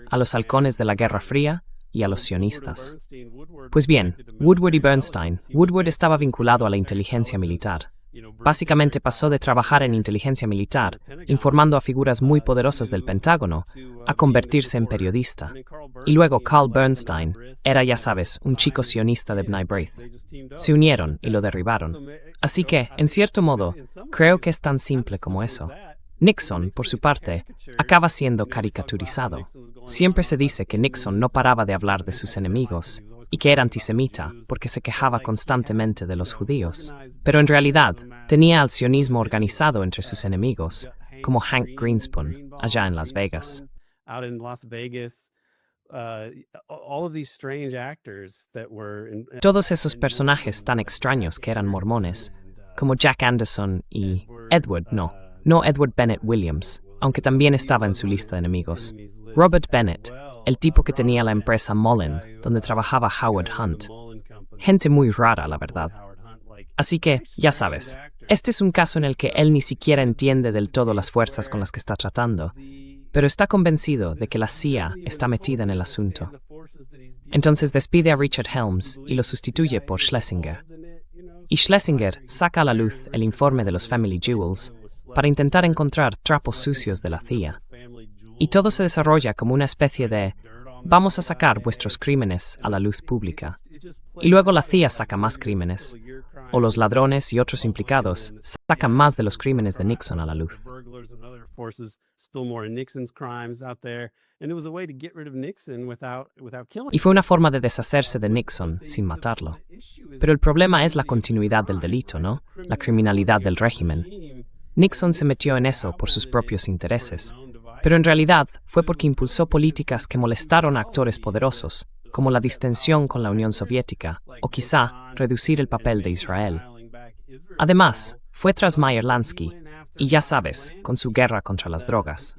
¿A los halcones de la Guerra Fría y a los sionistas? Pues bien, Woodward y Bernstein, Woodward estaba vinculado a la inteligencia militar. Básicamente pasó de trabajar en inteligencia militar, informando a figuras muy poderosas del Pentágono, a convertirse en periodista. Y luego Carl Bernstein era, ya sabes, un chico sionista de B'nai B'rith. Se unieron y lo derribaron. Así que, en cierto modo, creo que es tan simple como eso. Nixon, por su parte, acaba siendo caricaturizado. Siempre se dice que Nixon no paraba de hablar de sus enemigos y que era antisemita porque se quejaba constantemente de los judíos. Pero en realidad, tenía al sionismo organizado entre sus enemigos, como Hank Greenspun, allá en Las Vegas. Todos esos personajes tan extraños que eran mormones, como Jack Anderson y no Edward Bennett Williams, aunque también estaba en su lista de enemigos. Robert Bennett, el tipo que tenía la empresa Mullen, donde trabajaba Howard Hunt. Gente muy rara, la verdad. Así que, ya sabes, este es un caso en el que él ni siquiera entiende del todo las fuerzas con las que está tratando, pero está convencido de que la CIA está metida en el asunto. Entonces despide a Richard Helms y lo sustituye por Schlesinger. Y Schlesinger saca a la luz el informe de los Family Jewels para intentar encontrar trapos sucios de la CIA. Y todo se desarrolla como una especie de vamos a sacar vuestros crímenes a la luz pública. Y luego la CIA saca más crímenes. O los ladrones y otros implicados sacan más de los crímenes de Nixon a la luz. Y fue una forma de deshacerse de Nixon sin matarlo. Pero el problema es la continuidad del delito, ¿no? La criminalidad del régimen. Nixon se metió en eso por sus propios intereses, pero en realidad fue porque impulsó políticas que molestaron a actores poderosos, como la distensión con la Unión Soviética, o quizá reducir el papel de Israel. Además, fue tras Meyer Lansky, y ya sabes, con su guerra contra las drogas.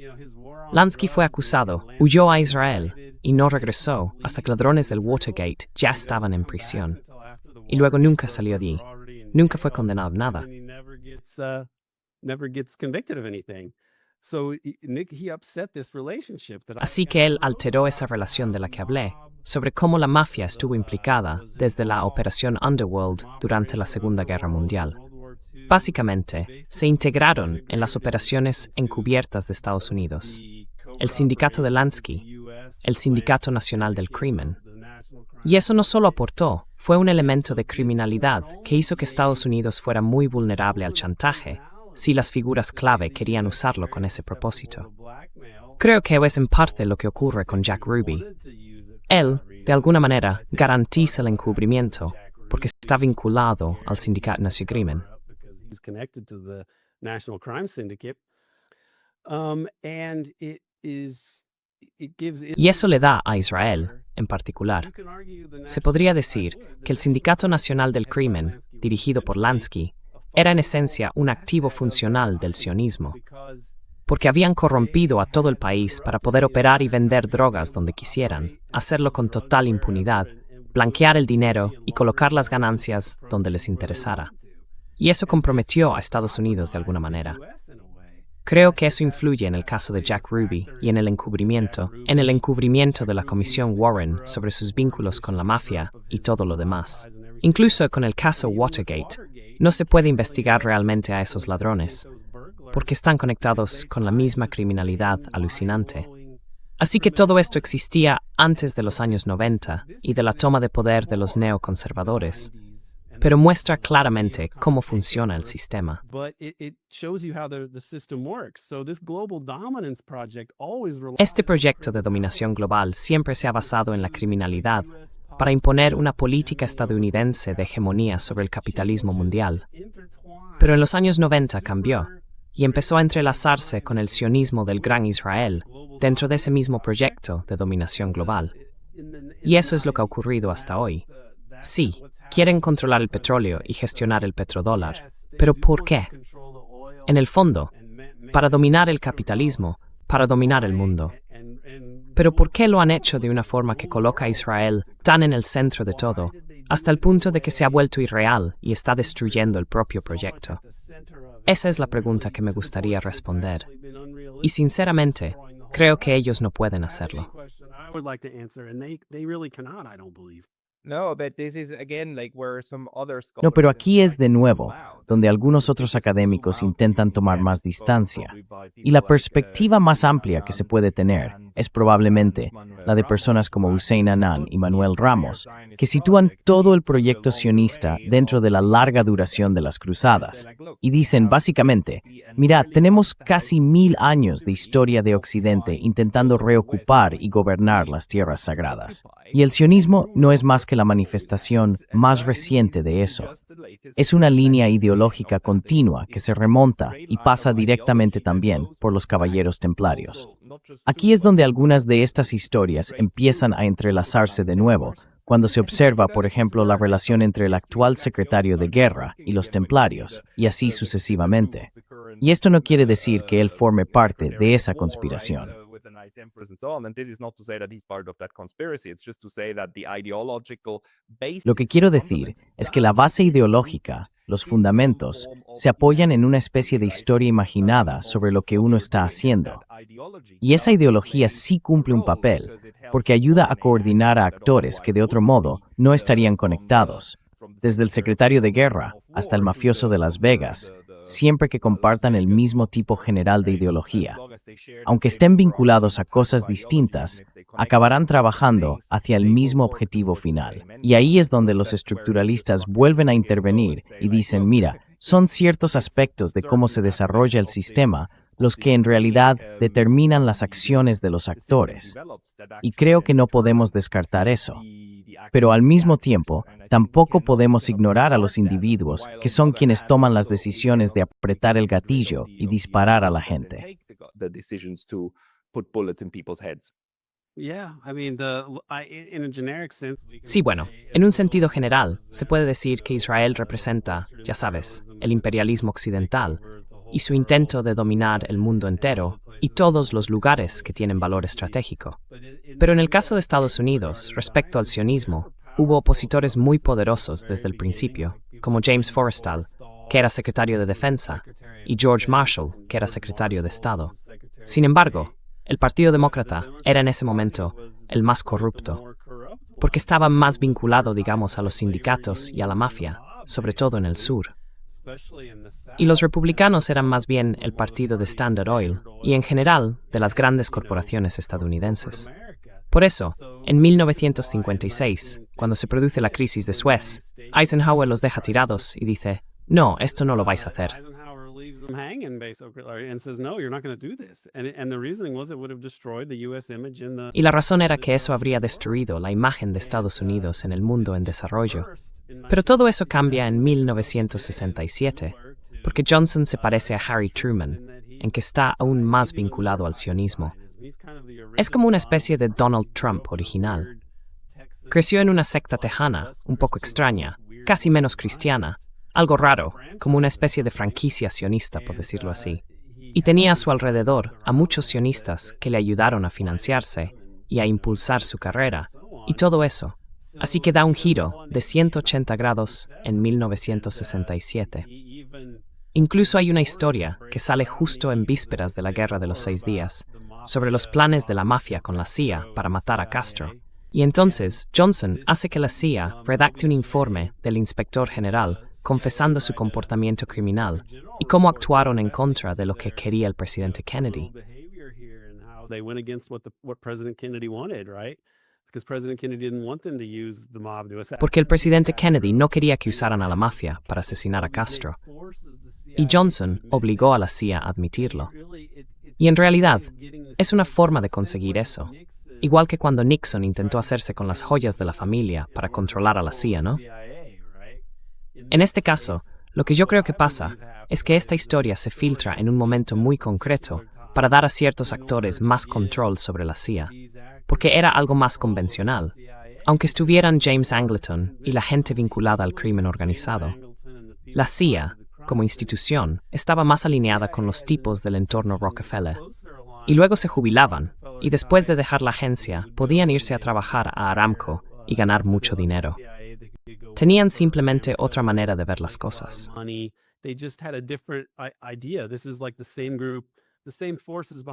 Lansky fue acusado, huyó a Israel, y no regresó hasta que ladrones del Watergate ya estaban en prisión. Y luego nunca salió de allí. Nunca fue condenado a nada. Así que él alteró esa relación de la que hablé, sobre cómo la mafia estuvo implicada desde la Operación Underworld durante la Segunda Guerra Mundial. Básicamente, se integraron en las operaciones encubiertas de Estados Unidos. El sindicato de Lansky, el Sindicato Nacional del Crimen. Y eso no solo aportó, fue un elemento de criminalidad que hizo que Estados Unidos fuera muy vulnerable al chantaje, si las figuras clave querían usarlo con ese propósito. Creo que es en parte lo que ocurre con Jack Ruby. Él, de alguna manera, garantiza el encubrimiento porque está vinculado al Sindicato Nacional del Crimen. Y eso le da a Israel, en particular. Se podría decir que el Sindicato Nacional del Crimen, dirigido por Lansky, era en esencia un activo funcional del sionismo, porque habían corrompido a todo el país para poder operar y vender drogas donde quisieran, hacerlo con total impunidad, blanquear el dinero y colocar las ganancias donde les interesara. Y eso comprometió a Estados Unidos de alguna manera. Creo que eso influye en el caso de Jack Ruby y en el encubrimiento de la Comisión Warren sobre sus vínculos con la mafia y todo lo demás. Incluso con el caso Watergate, no se puede investigar realmente a esos ladrones, porque están conectados con la misma criminalidad alucinante. Así que todo esto existía antes de los años 90 y de la toma de poder de los neoconservadores, pero muestra claramente cómo funciona el sistema. Este proyecto de dominación global siempre se ha basado en la criminalidad para imponer una política estadounidense de hegemonía sobre el capitalismo mundial. Pero en los años 90 cambió y empezó a entrelazarse con el sionismo del Gran Israel dentro de ese mismo proyecto de dominación global. Y eso es lo que ha ocurrido hasta hoy. Sí, quieren controlar el petróleo y gestionar el petrodólar. ¿Pero por qué? En el fondo, para dominar el capitalismo, para dominar el mundo. ¿Pero por qué lo han hecho de una forma que coloca a Israel tan en el centro de todo, hasta el punto de que se ha vuelto irreal y está destruyendo el propio proyecto? Esa es la pregunta que me gustaría responder. Y sinceramente, creo que ellos no pueden hacerlo. No, but this is again like where some other No, pero aquí scholars es de nuevo, donde algunos otros académicos intentan tomar más distancia. Y la perspectiva más amplia que se puede tener es probablemente la de personas como Hussein Anan y Manuel Ramos, que sitúan todo el proyecto sionista dentro de la larga duración de las cruzadas. Y dicen básicamente, mira, tenemos casi 1000 años de historia de Occidente intentando reocupar y gobernar las tierras sagradas. Y el sionismo no es más que la manifestación más reciente de eso. Es una línea ideológica continua que se remonta y pasa directamente también por los caballeros templarios. Aquí es donde algunas de estas historias empiezan a entrelazarse de nuevo, cuando se observa, por ejemplo, la relación entre el actual secretario de guerra y los templarios, y así sucesivamente. Y esto no quiere decir que él forme parte de esa conspiración. Lo que quiero decir es que la base ideológica, los fundamentos, se apoyan en una especie de historia imaginada sobre lo que uno está haciendo. Y esa ideología sí cumple un papel, porque ayuda a coordinar a actores que de otro modo no estarían conectados, desde el secretario de guerra hasta el mafioso de Las Vegas, siempre que compartan el mismo tipo general de ideología. Aunque estén vinculados a cosas distintas, acabarán trabajando hacia el mismo objetivo final. Y ahí es donde los estructuralistas vuelven a intervenir y dicen, mira, son ciertos aspectos de cómo se desarrolla el sistema los que en realidad determinan las acciones de los actores. Y creo que no podemos descartar eso. Pero al mismo tiempo, Tampoco podemos ignorar a los individuos, que son quienes toman las decisiones de apretar el gatillo y disparar a la gente. Sí, bueno, en un sentido general, se puede decir que Israel representa, ya sabes, el imperialismo occidental y su intento de dominar el mundo entero y todos los lugares que tienen valor estratégico. Pero en el caso de Estados Unidos, respecto al sionismo, hubo opositores muy poderosos desde el principio, como James Forrestal, que era secretario de Defensa, y George Marshall, que era secretario de Estado. Sin embargo, el Partido Demócrata era en ese momento el más corrupto, porque estaba más vinculado, digamos, a los sindicatos y a la mafia, sobre todo en el sur. Y los republicanos eran más bien el partido de Standard Oil y, en general, de las grandes corporaciones estadounidenses. Por eso, en 1956, cuando se produce la crisis de Suez, Eisenhower los deja tirados y dice, no, esto no lo vais a hacer. Y la razón era que eso habría destruido la imagen de Estados Unidos en el mundo en desarrollo. Pero todo eso cambia en 1967, porque Johnson se parece a Harry Truman, en que está aún más vinculado al sionismo. Es como una especie de Donald Trump original. Creció en una secta tejana, un poco extraña, casi menos cristiana, algo raro, como una especie de franquicia sionista, por decirlo así. Y tenía a su alrededor a muchos sionistas que le ayudaron a financiarse y a impulsar su carrera, y todo eso. Así que da un giro de 180 grados en 1967. Incluso hay una historia que sale justo en vísperas de la Guerra de los 6 días, sobre los planes de la mafia con la CIA para matar a Castro. Y entonces Johnson hace que la CIA redacte un informe del inspector general confesando su comportamiento criminal y cómo actuaron en contra de lo que quería el presidente Kennedy. Porque el presidente Kennedy no quería que usaran a la mafia para asesinar a Castro. Y Johnson obligó a la CIA a admitirlo. Y en realidad, es una forma de conseguir eso. Igual que cuando Nixon intentó hacerse con las joyas de la familia para controlar a la CIA, ¿no? En este caso, lo que yo creo que pasa es que esta historia se filtra en un momento muy concreto para dar a ciertos actores más control sobre la CIA, porque era algo más convencional, aunque estuvieran James Angleton y la gente vinculada al crimen organizado. La CIA, como institución, estaba más alineada con los tipos del entorno Rockefeller, y luego se jubilaban, y después de dejar la agencia, podían irse a trabajar a Aramco y ganar mucho dinero. Tenían simplemente otra manera de ver las cosas.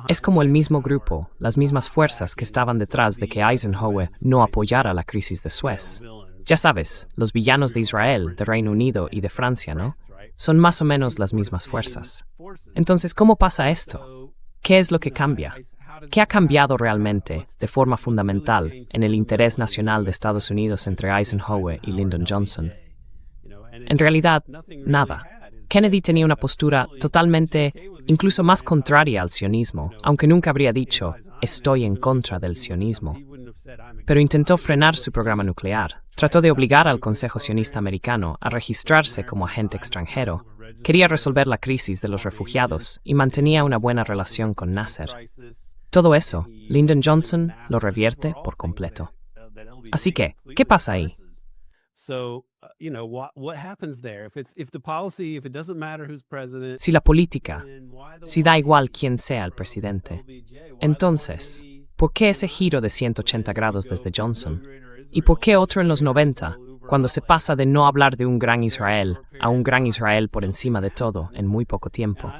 Es como el mismo grupo, las mismas fuerzas que estaban detrás de que Eisenhower no apoyara la crisis de Suez. Ya sabes, los villanos de Israel, de Reino Unido y de Francia, ¿no? Son más o menos las mismas fuerzas. Entonces, ¿cómo pasa esto? ¿Qué es lo que cambia? ¿Qué ha cambiado realmente, de forma fundamental, en el interés nacional de Estados Unidos entre Eisenhower y Lyndon Johnson? En realidad, nada. Kennedy tenía una postura totalmente, incluso más contraria al sionismo, aunque nunca habría dicho, estoy en contra del sionismo. Pero intentó frenar su programa nuclear, trató de obligar al Consejo Sionista Americano a registrarse como agente extranjero, quería resolver la crisis de los refugiados y mantenía una buena relación con Nasser. Todo eso, Lyndon Johnson lo revierte por completo. Así que, ¿qué pasa ahí? Si la política, si da igual quién sea el presidente, entonces, ¿por qué ese giro de 180 grados desde Johnson? ¿Y por qué otro en los 90, cuando se pasa de no hablar de un gran Israel a un gran Israel por encima de todo en muy poco tiempo?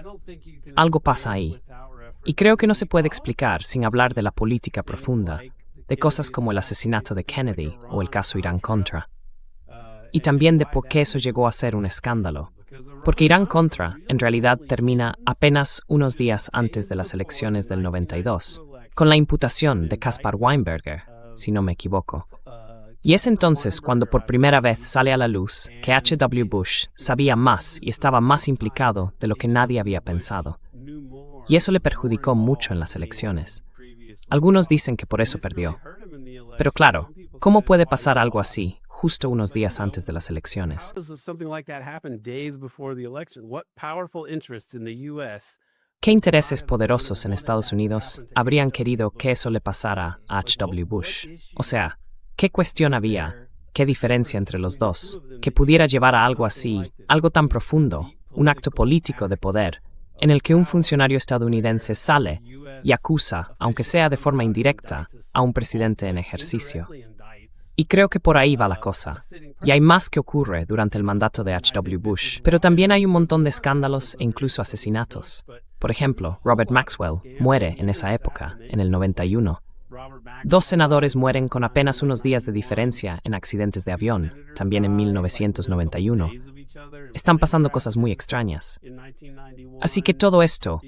Algo pasa ahí. Y creo que no se puede explicar sin hablar de la política profunda, de cosas como el asesinato de Kennedy o el caso Irán-Contra. Y también de por qué eso llegó a ser un escándalo. Porque Irán-Contra, en realidad, termina apenas unos días antes de las elecciones del 92, con la imputación de Caspar Weinberger, si no me equivoco. Y es entonces cuando por primera vez sale a la luz que H.W. Bush sabía más y estaba más implicado de lo que nadie había pensado. Y eso le perjudicó mucho en las elecciones. Algunos dicen que por eso perdió. Pero claro, ¿Cómo puede pasar algo así justo unos días antes de las elecciones? How does something like that happen days before the election? What powerful interests in the US ¿Qué intereses poderosos en Estados Unidos habrían querido que eso le pasara a H.W. Bush? O sea, ¿qué cuestión había, qué diferencia entre los dos, que pudiera llevar a algo así, algo tan profundo, un acto político de poder, en el que un funcionario estadounidense sale y acusa, aunque sea de forma indirecta, a un presidente en ejercicio? Y creo que por ahí va la cosa. Y hay más que ocurre durante el mandato de H.W. Bush, pero también hay un montón de escándalos e incluso asesinatos. Por ejemplo, Robert Maxwell muere en esa época, en el 91. 2 senadores mueren con apenas unos días de diferencia en accidentes de avión, también en 1991. Están pasando cosas muy extrañas. Así que todo esto,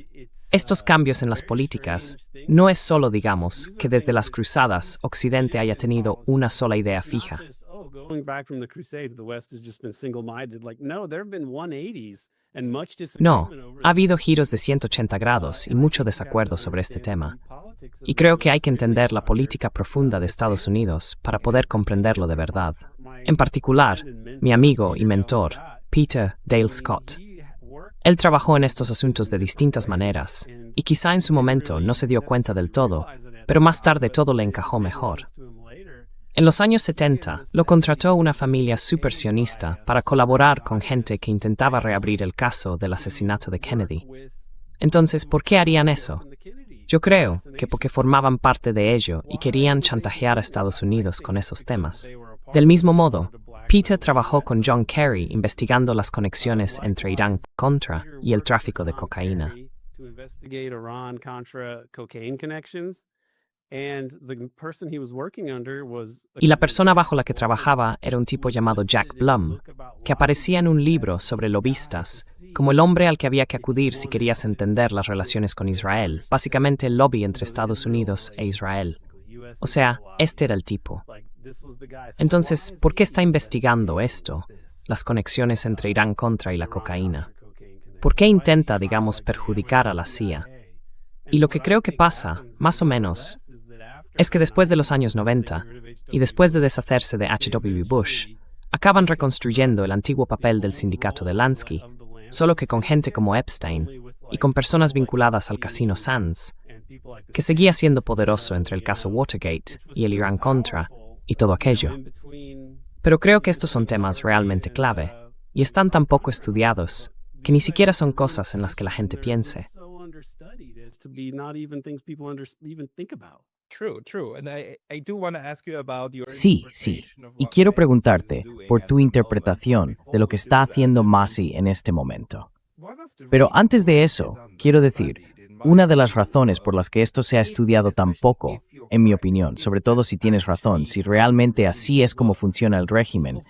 estos cambios en las políticas, no es solo, digamos, que desde las cruzadas Occidente haya tenido una sola idea fija. Going back from the Crusades, the West has just been single-minded. Like, no, there have been 180s and much No, disagreement over ha habido giros de 180 grados y mucho desacuerdo sobre este tema. Y creo que hay que entender la política profunda de Estados Unidos para poder comprenderlo de verdad. En particular, mi amigo y mentor, Peter Dale Scott. Él trabajó en estos asuntos de distintas maneras, y quizá en su momento no se dio cuenta del todo, pero más tarde todo le encajó mejor. En los años 70, lo contrató una familia supersionista para colaborar con gente que intentaba reabrir el caso del asesinato de Kennedy. Entonces, ¿por qué harían eso? Yo creo que porque formaban parte de ello y querían chantajear a Estados Unidos con esos temas. Del mismo modo, Peter trabajó con John Kerry investigando las conexiones entre Irán-Contra y el tráfico de cocaína. to investigate Iran-Contra cocaine connections. And the person he was working under was Y la persona bajo la que trabajaba era un tipo llamado Jack Blum, que aparecía en un libro sobre lobistas, como el hombre al que había que acudir si querías entender las relaciones con Israel, básicamente el lobby entre Estados Unidos e Israel. O sea, este era el tipo. Entonces, ¿por qué está investigando esto, las conexiones entre Irán-Contra y la cocaína? ¿Por qué intenta, digamos, perjudicar a la CIA? Y lo que creo que pasa, más o menos, es que después de los años 90, y después de deshacerse de H.W. Bush, acaban reconstruyendo el antiguo papel del sindicato de Lansky, solo que con gente como Epstein y con personas vinculadas al casino Sands, que seguía siendo poderoso entre el caso Watergate y el Irán-Contra y todo aquello. Pero creo que estos son temas realmente clave, y están tan poco estudiados, que ni siquiera son cosas en las que la gente piense. Sí, sí. Y quiero preguntarte por tu interpretación de lo que está haciendo Massie en este momento. Pero antes de eso, quiero decir, una de las razones por las que esto se ha estudiado tan poco, en mi opinión, sobre todo si tienes razón, si realmente así es como funciona el régimen,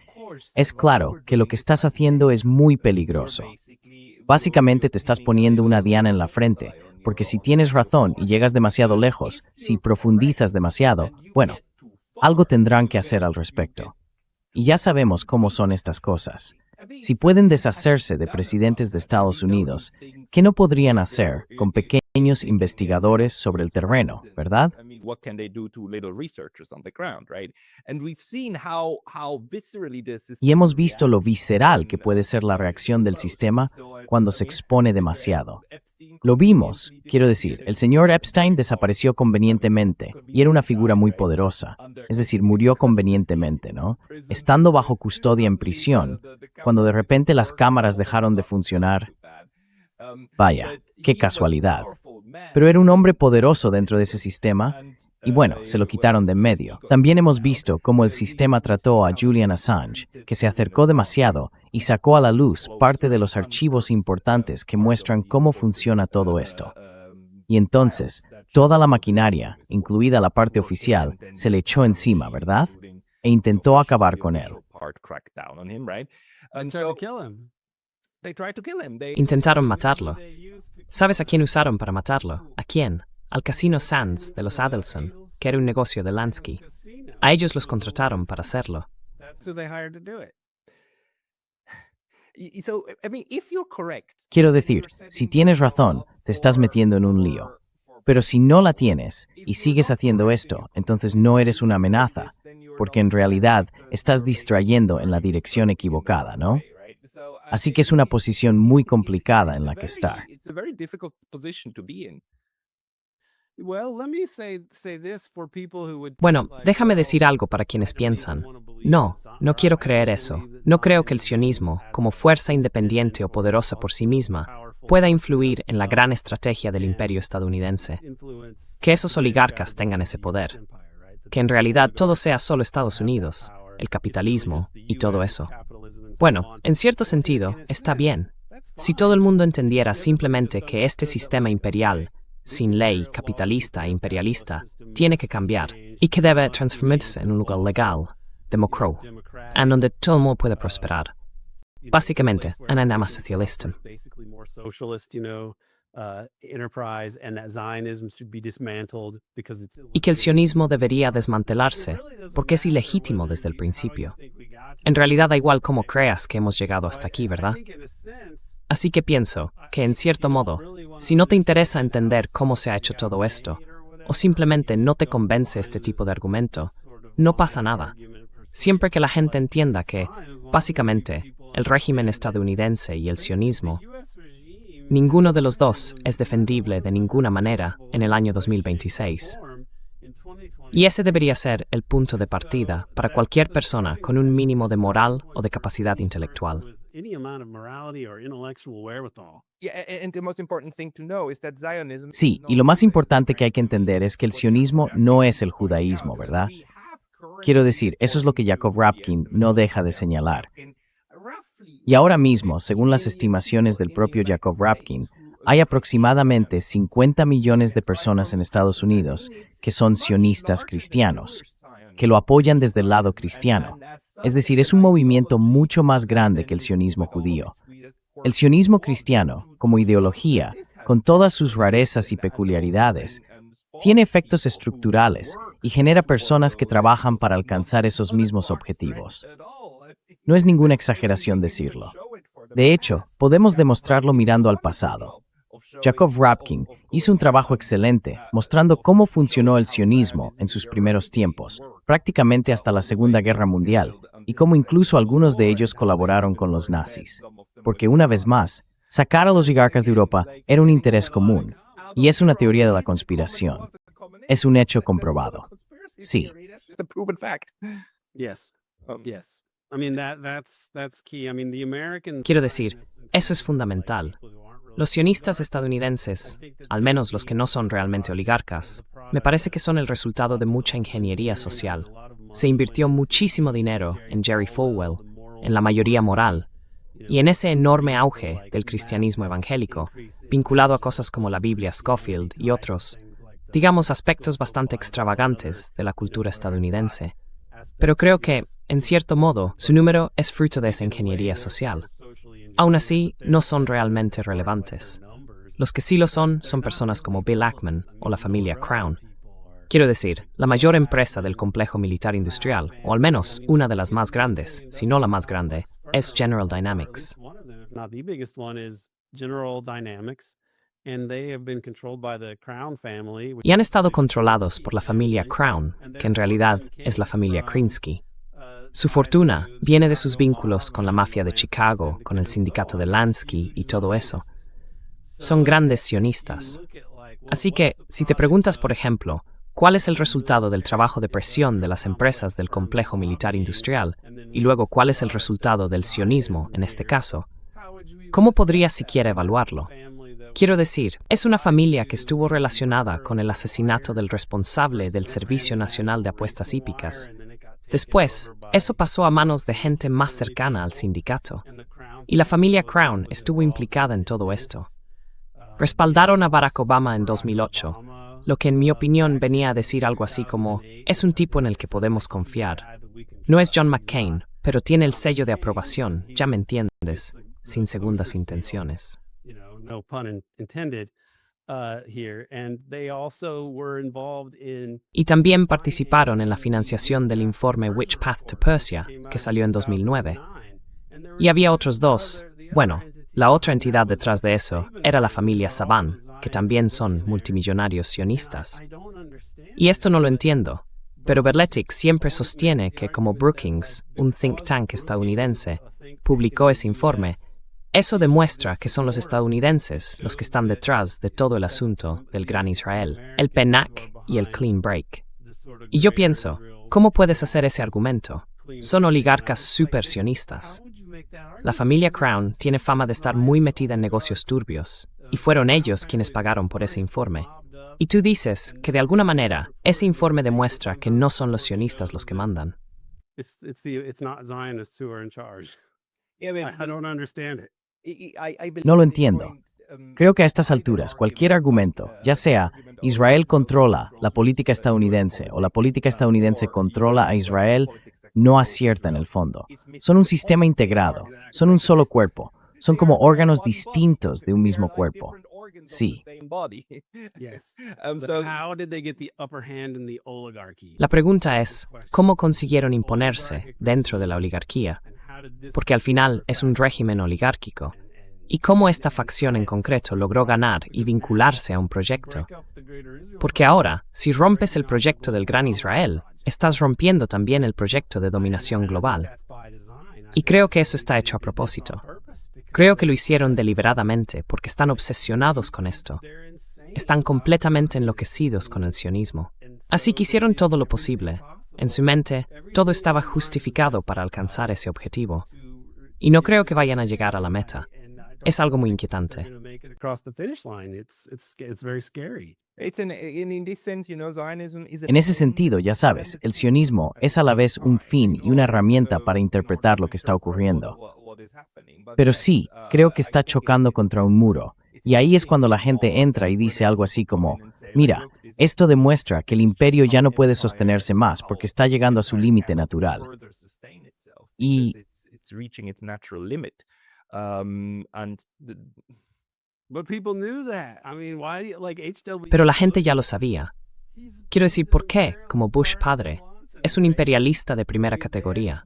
es claro que lo que estás haciendo es muy peligroso. Básicamente te estás poniendo una diana en la frente, porque si tienes razón y llegas demasiado lejos, si profundizas demasiado, bueno, algo tendrán que hacer al respecto. Y ya sabemos cómo son estas cosas. Si pueden deshacerse de presidentes de Estados Unidos, ¿qué no podrían hacer con pequeños investigadores sobre el terreno, verdad? Y hemos visto lo visceral que puede ser la reacción del sistema cuando se expone demasiado. Lo vimos, quiero decir, el señor Epstein desapareció convenientemente y era una figura muy poderosa, es decir, murió convenientemente, ¿no? Estando bajo custodia en prisión, cuando de repente las cámaras dejaron de funcionar. Vaya, qué casualidad. Pero era un hombre poderoso dentro de ese sistema y bueno, se lo quitaron de en medio. También hemos visto cómo el sistema trató a Julian Assange, que se acercó demasiado y sacó a la luz parte de los archivos importantes que muestran cómo funciona todo esto. Y entonces, toda la maquinaria, incluida la parte oficial, se le echó encima, ¿verdad? E intentó acabar con él. Intentaron matarlo. ¿Sabes a quién usaron para matarlo? ¿A quién? Al casino Sands de los Adelson, que era un negocio de Lansky. A ellos los contrataron para hacerlo. Quiero decir, si tienes razón, te estás metiendo en un lío. Pero si no la tienes y sigues haciendo esto, entonces no eres una amenaza. porque en realidad estás distrayendo en la dirección equivocada, ¿no? Así que es una posición muy complicada en la que estar. It's a very difficult position to be in. Well, let me say this for people who would Bueno, think like, déjame well, decir algo para I quienes don't even piensan, wanna believe no, in no Zion. quiero I creer don't eso. believe that No creo Zionism que el sionismo, as como a fuerza independent independiente o force, poderosa por sí misma, powerful pueda force in influir en la itself gran estrategia del can imperio estadounidense. influence Que esos the grand oligarcas strategy tengan of ese the US poder. empire, right? That Que en the realidad todo oligarchs sea solo Estados have that Unidos, power. el It's really capitalismo just the y todo US, its eso. capitalism and so Bueno, on. en cierto Well, sentido, in a está sense, bien. that's Si todo el fine. mundo If entendiera everybody just simplemente que este understood that, sistema like, imperial, okay, this sin ley, imperial law, capitalista e imperial capitalist imperialista, system tiene must que be cambiar changed, y que debe must be made transformarse en un lugar lawful, legal, democrático, en democratic, donde todo el mundo pueda prosperar. you know, Básicamente, place where una everybody nama can socialista. prosper, basically more socialist, enterprise, and that Zionism should be dismantled because it's Y que el illegitimate. sionismo debería desmantelarse, It really doesn't porque es matter ilegítimo whether desde el how you principio. think we got to En this realidad da igual point, cómo right? creas que hemos llegado hasta aquí, I ¿verdad? think in a sense, Así que pienso que, en cierto modo, si no te interesa entender cómo se ha hecho todo esto, o simplemente no te convence este tipo de argumento, no pasa nada. Siempre que la gente entienda que, básicamente, el régimen estadounidense y el sionismo, ninguno de los dos es defendible de ninguna manera en el año 2026. Y ese debería ser el punto de partida para cualquier persona con un mínimo de moral o de capacidad intelectual. Yeah, and the most important thing to know is that Zionism is Sí, y not lo más Judaism, importante que hay que right? entender es que el sionismo no es el judaísmo, ¿verdad? Quiero decir, eso es lo que Jacob Rapkin no deja de señalar. Y ahora mismo, según las estimaciones del propio Jacob Rapkin, hay aproximadamente 50 millones de personas en Estados Unidos que son sionistas cristianos, que lo apoyan desde el lado cristiano. Es decir, es un movimiento mucho más grande que el sionismo judío. El sionismo cristiano, como ideología, con todas sus rarezas y peculiaridades, tiene efectos estructurales y genera personas que trabajan para alcanzar esos mismos objetivos. No es ninguna exageración decirlo. De hecho, podemos demostrarlo mirando al pasado. Jacob Rapkin hizo un trabajo excelente mostrando cómo funcionó el sionismo en sus primeros tiempos, prácticamente hasta la Segunda Guerra Mundial, y cómo incluso algunos de ellos colaboraron con los nazis. Porque una vez más, sacar a los oligarcas de Europa era un interés común, y es una teoría de la conspiración. Es un hecho comprobado. Sí. It's a proven fact. Yes. Yes. I mean that's key. I mean the American Quiero decir, eso es fundamental. Los sionistas estadounidenses, al menos los que no son realmente oligarcas, me parece que son el resultado de mucha ingeniería social. Se invirtió muchísimo dinero en Jerry Falwell, en la mayoría moral, y en ese enorme auge del cristianismo evangélico, vinculado a cosas como la Biblia Scofield y otros, digamos aspectos bastante extravagantes de la cultura estadounidense. Pero creo que, en cierto modo, su número es fruto de esa ingeniería social. Aún así, no son realmente relevantes. Los que sí lo son personas como Bill Ackman o la familia Crown. Quiero decir, la mayor empresa del complejo militar industrial, o al menos una de las más grandes, si no la más grande, es General Dynamics. Not the biggest one is General Dynamics, and they have been controlled by the Crown family. Y han estado controlados por la familia Crown, que en realidad es la familia Krinsky. Su fortuna viene de sus vínculos con la mafia de Chicago, con el sindicato de Lansky y todo eso. Son grandes sionistas. Así que, si te preguntas, por ejemplo, ¿cuál es el resultado del trabajo de presión de las empresas del complejo militar industrial? Y luego, ¿cuál es el resultado del sionismo, en este caso? ¿Cómo podrías siquiera evaluarlo? Quiero decir, es una familia que estuvo relacionada con el asesinato del responsable del Servicio Nacional de Apuestas Hípicas. Después, eso pasó a manos de gente más cercana al sindicato. Y la familia Crown estuvo implicada en todo esto. Respaldaron a Barack Obama en 2008, lo que en mi opinión venía a decir algo así como, es un tipo en el que podemos confiar. No es John McCain, pero tiene el sello de aprobación, ya me entiendes, sin segundas intenciones. No pun intended here. And they also were involved in Y también participaron en la financiación del informe Which Path to Persia, que salió en 2009. Y había otros dos. Bueno, la otra entidad detrás de eso era la familia Saban, que también son multimillonarios sionistas. Y esto no lo entiendo. Pero Berletic siempre sostiene que como Brookings, un think tank estadounidense, publicó ese informe, eso demuestra que son los estadounidenses los que están detrás de todo el asunto del Gran Israel, el PNAC y el Clean Break. Y yo pienso, ¿cómo puedes hacer ese argumento? Son oligarcas supersionistas. La familia Crown tiene fama de estar muy metida en negocios turbios, y fueron ellos quienes pagaron por ese informe. Y tú dices que de alguna manera ese informe demuestra que no son los sionistas los que mandan. It's not Zionists who are in charge. Yeah, I don't understand it. No lo entiendo. Creo que a estas alturas cualquier argumento, ya sea Israel controla la política estadounidense o la política estadounidense controla a Israel, no acierta en el fondo. Son un sistema integrado, son un solo cuerpo, son como órganos distintos de un mismo cuerpo. Sí. Yes. But how did they get the upper hand in the oligarchy? La pregunta es, ¿cómo consiguieron imponerse dentro de la oligarquía? Porque al final es un régimen oligárquico. ¿Y cómo esta facción en concreto logró ganar y vincularse a un proyecto? Porque ahora, si rompes el proyecto del Gran Israel, estás rompiendo también el proyecto de dominación global. Y creo que eso está hecho a propósito. Creo que lo hicieron deliberadamente porque están obsesionados con esto. Están completamente enloquecidos con el sionismo. Así que hicieron todo lo posible. En su mente, todo estaba justificado para alcanzar ese objetivo. Y no creo que vayan a llegar a la meta. Es algo muy inquietante. En ese sentido, ya sabes, el sionismo es a la vez un fin y una herramienta para interpretar lo que está ocurriendo. Pero sí, creo que está chocando contra un muro. Y ahí es cuando la gente entra y dice algo así como, mira, esto demuestra que el imperio ya no puede sostenerse más porque está llegando a su límite natural. Y Pero la gente ya lo sabía. Quiero decir, ¿por qué, como Bush padre, es un imperialista de primera categoría?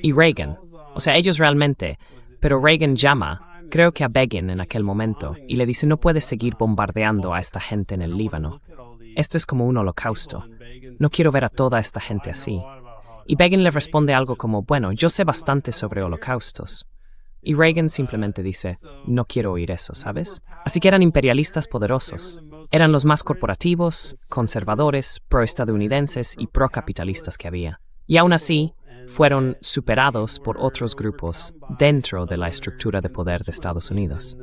Y Reagan, o sea, ellos realmente, pero Reagan llama, creo que a Begin en aquel momento, y le dice no puedes seguir bombardeando a esta gente en el Líbano. Esto es como un holocausto. No quiero ver a toda esta gente así. Y Begin le responde algo como, bueno, yo sé bastante sobre holocaustos. Y Reagan simplemente dice, no quiero oír eso, ¿sabes? Así que eran imperialistas poderosos. Eran los más corporativos, conservadores, pro-estadounidenses y pro-capitalistas que había. Y aún así, fueron superados por otros grupos dentro de la estructura de poder de Estados Unidos.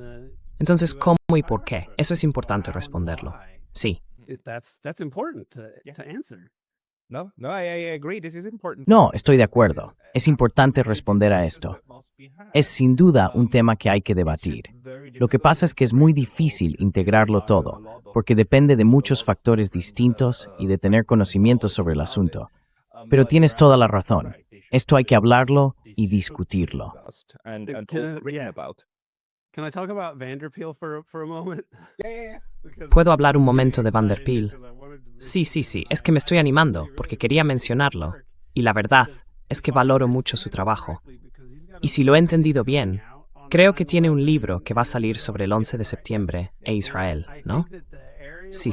Entonces, ¿cómo y por qué? Eso es importante responderlo. Sí. No, estoy de acuerdo. Es importante responder a esto. Es sin duda un tema que hay que debatir. Lo que pasa es que es muy difícil integrarlo todo, porque depende de muchos factores distintos y de tener conocimiento sobre el asunto. Pero tienes toda la razón. Esto hay que hablarlo y discutirlo. Can I talk about Vanderpeel for a moment? ¿Puedo hablar un momento de Vanderpeel? Sí, es que me estoy animando porque quería mencionarlo. Y la verdad es que valoro mucho su trabajo. Y si lo he entendido bien, creo que tiene un libro que va a salir sobre el 11 de septiembre e Israel, ¿no? Sí.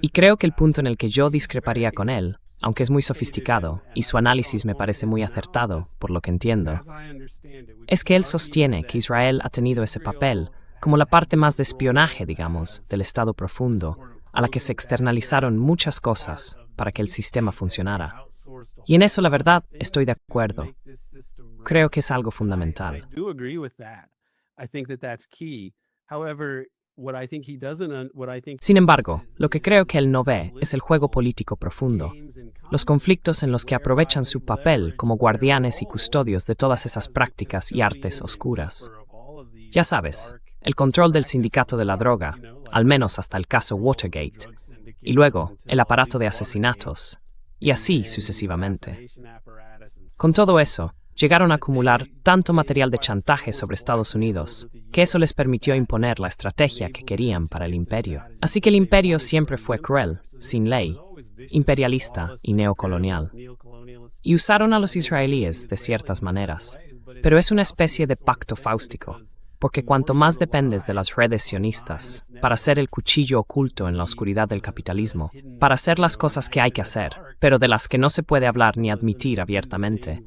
Y creo que el punto en el que yo discreparía con él, aunque es muy sofisticado y su análisis me parece muy acertado, por lo que entiendo, es que él sostiene que Israel ha tenido ese papel como la parte más de espionaje, digamos, del Estado profundo, a la que se externalizaron muchas cosas para que el sistema funcionara. Y en eso, la verdad, estoy de acuerdo. Creo que es algo fundamental. Sin embargo, lo que creo que él no ve es el juego político profundo, los conflictos en los que aprovechan su papel como guardianes y custodios de todas esas prácticas y artes oscuras. Ya sabes, el control del sindicato de la droga, al menos hasta el caso Watergate, y luego el aparato de asesinatos, y así sucesivamente. Con todo eso, llegaron a acumular tanto material de chantaje sobre Estados Unidos, que eso les permitió imponer la estrategia que querían para el imperio. Así que el imperio siempre fue cruel, sin ley, imperialista y neocolonial. Y usaron a los israelíes de ciertas maneras, pero es una especie de pacto fáustico. porque cuanto más dependes de las redes sionistas para ser el cuchillo oculto en la oscuridad del capitalismo, para hacer las cosas que hay que hacer, pero de las que no se puede hablar ni admitir abiertamente,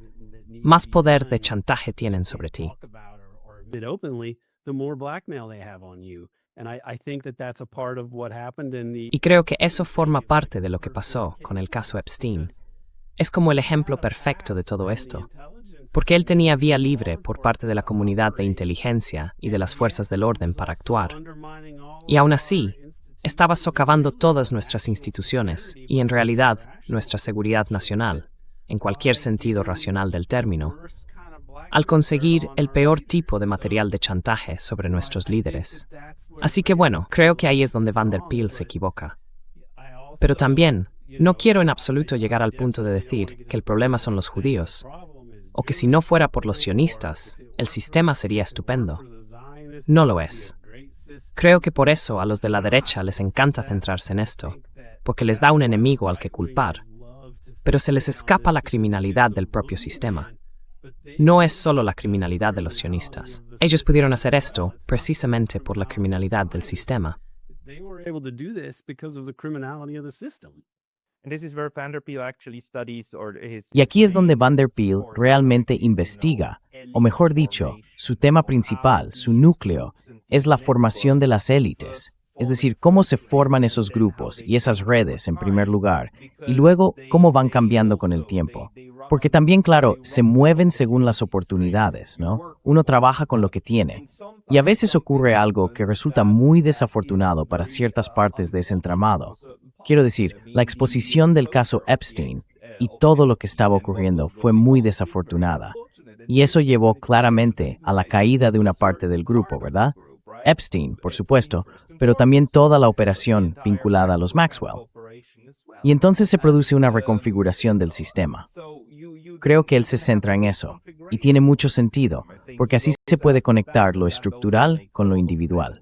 más poder de chantaje tienen sobre ti. Y creo que eso forma parte de lo que pasó con el caso Epstein. Es como el ejemplo perfecto de todo esto, porque él tenía vía libre por parte de la comunidad de inteligencia y de las fuerzas del orden para actuar. Y aún así, estaba socavando todas nuestras instituciones y, en realidad, nuestra seguridad nacional, en cualquier sentido racional del término, al conseguir el peor tipo de material de chantaje sobre nuestros líderes. Así que bueno, creo que ahí es donde Van der Peel se equivoca. Pero también, no quiero en absoluto llegar al punto de decir que el problema son los judíos, o que si no fuera por los sionistas, el sistema sería estupendo. No lo es. Creo que por eso a los de la derecha les encanta centrarse en esto, porque les da un enemigo al que culpar, pero se les escapa la criminalidad del propio sistema. No es solo la criminalidad de los sionistas. Ellos pudieron hacer esto precisamente por la criminalidad del sistema. Y aquí es donde Van der Peel realmente investiga, o mejor dicho, su tema principal, su núcleo, es la formación de las élites, es decir, cómo se forman esos grupos y esas redes en primer lugar, y luego cómo van cambiando con el tiempo. Porque también, claro, se mueven según las oportunidades, ¿no? Uno trabaja con lo que tiene. Y a veces ocurre algo que resulta muy desafortunado para ciertas partes de ese entramado. Quiero decir, la exposición del caso Epstein y todo lo que estaba ocurriendo fue muy desafortunada. Y eso llevó claramente a la caída de una parte del grupo, ¿verdad? Epstein, por supuesto, pero también toda la operación vinculada a los Maxwell. Y entonces se produce una reconfiguración del sistema. Creo que él se centra en eso, y tiene mucho sentido, porque así se puede conectar lo estructural con lo individual.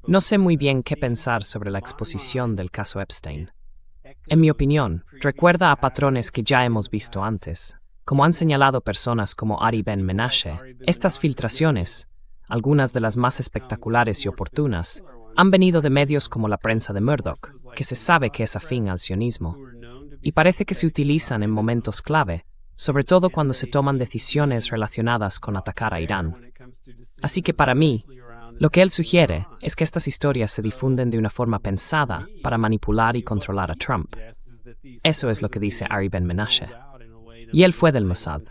No sé muy bien qué pensar sobre la exposición del caso Epstein. En mi opinión, recuerda a patrones que ya hemos visto antes. Como han señalado personas como Ari Ben Menashe, estas filtraciones, algunas de las más espectaculares y oportunas, han venido de medios como la prensa de Murdoch, que se sabe que es afín al sionismo, y parece que se utilizan en momentos clave, sobre todo cuando se toman decisiones relacionadas con atacar a Irán. Así que para mí, lo que él sugiere es que estas historias se difunden de una forma pensada para manipular y controlar a Trump. Eso es lo que dice Ari Ben Menashe. Y él fue del Mossad.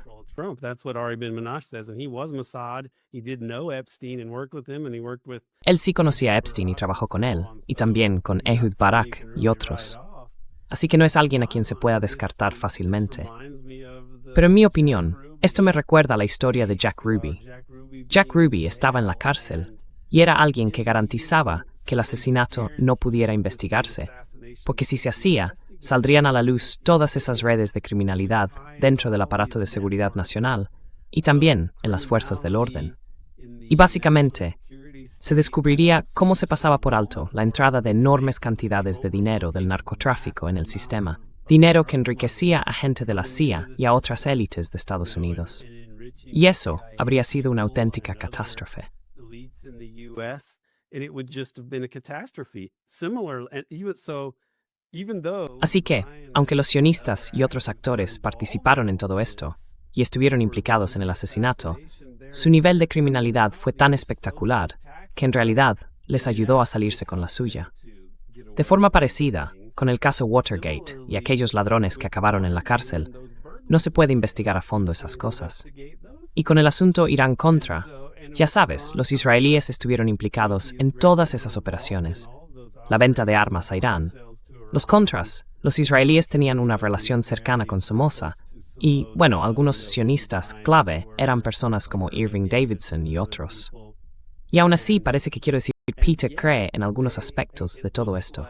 Él sí conocía a Epstein y trabajó con él, y también con Ehud Barak y otros. Así que no es alguien a quien se pueda descartar fácilmente. Pero en mi opinión, esto me recuerda a la historia de Jack Ruby. Jack Ruby estaba en la cárcel y era alguien que garantizaba que el asesinato no pudiera investigarse, porque si se hacía, saldrían a la luz todas esas redes de criminalidad dentro del aparato de seguridad nacional y también en las fuerzas del orden. Y básicamente, se descubriría cómo se pasaba por alto la entrada de enormes cantidades de dinero del narcotráfico en el sistema, dinero que enriquecía a gente de la CIA y a otras élites de Estados Unidos. Y eso habría sido una auténtica catástrofe. Así que, aunque los sionistas y otros actores participaron en todo esto y estuvieron implicados en el asesinato, su nivel de criminalidad fue tan espectacular que en realidad les ayudó a salirse con la suya. De forma parecida, con el caso Watergate y aquellos ladrones que acabaron en la cárcel, no se puede investigar a fondo esas cosas. Y con el asunto Irán-Contra, ya sabes, los israelíes estuvieron implicados en todas esas operaciones. La venta de armas a Irán. Los Contras, los israelíes tenían una relación cercana con Somoza, y, bueno, algunos sionistas clave eran personas como Irving Davidson y otros. Y aún así parece que quiero decir, Peter cree en algunos aspectos de todo esto.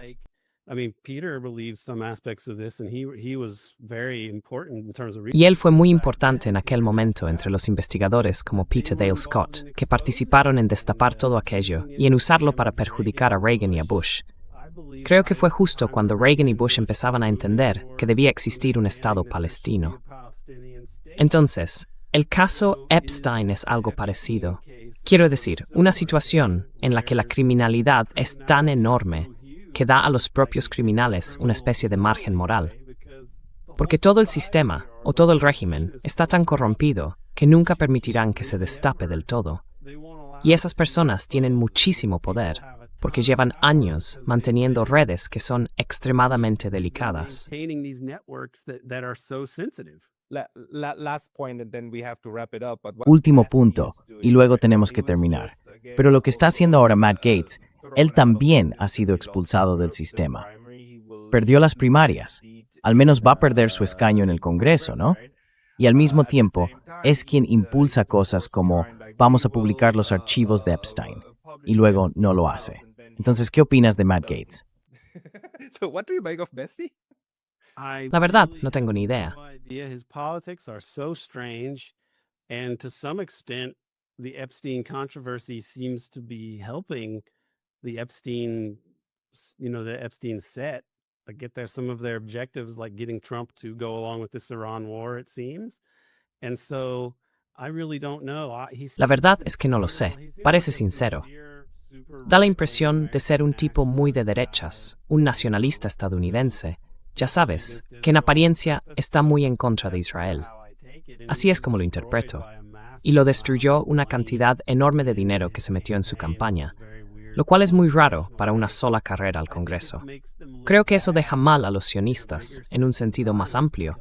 Y él fue muy importante en aquel momento entre los investigadores como Peter Dale Scott, que participaron en destapar todo aquello y en usarlo para perjudicar a Reagan y a Bush. Creo que fue justo cuando Reagan y Bush empezaban a entender que debía existir un Estado palestino. Entonces, el caso Epstein es algo parecido. Quiero decir, una situación en la que la criminalidad es tan enorme que da a los propios criminales una especie de margen moral. Porque todo el sistema, o todo el régimen, está tan corrompido que nunca permitirán que se destape del todo. Y esas personas tienen muchísimo poder, porque llevan años manteniendo redes que son extremadamente delicadas. Last point, and then we have to wrap it up. But what Último Matt punto, Gaetz y luego doing, tenemos que he was terminar. just, again, Pero lo que está haciendo ahora Matt Gaetz, él thrown out también of ha sido the expulsado del the sistema. primary. He will Perdió las primarias. Al menos va a perder su escaño en el Congreso, ¿no? Y al mismo tiempo, es quien impulsa cosas como vamos a publicar los archivos de Epstein, y luego no lo hace. Entonces, ¿qué opinas de Matt Gaetz? So what do you make of Bessie? La verdad, no tengo ni idea. His politics are so strange, and to some extent, the Epstein controversy seems to be helping the Epstein, the Epstein set, like get some of their objectives, like getting Trump to go along with this Iran war, it seems. And so, I really don't know. La verdad es que no lo sé. Parece sincero. Da la impresión de ser un tipo muy de derechas, un nacionalista estadounidense. Ya sabes, que en apariencia está muy en contra de Israel. Así es como lo interpreto. Y lo destruyó una cantidad enorme de dinero que se metió en su campaña, lo cual es muy raro para una sola carrera al Congreso. Creo que eso deja mal a los sionistas, en un sentido más amplio,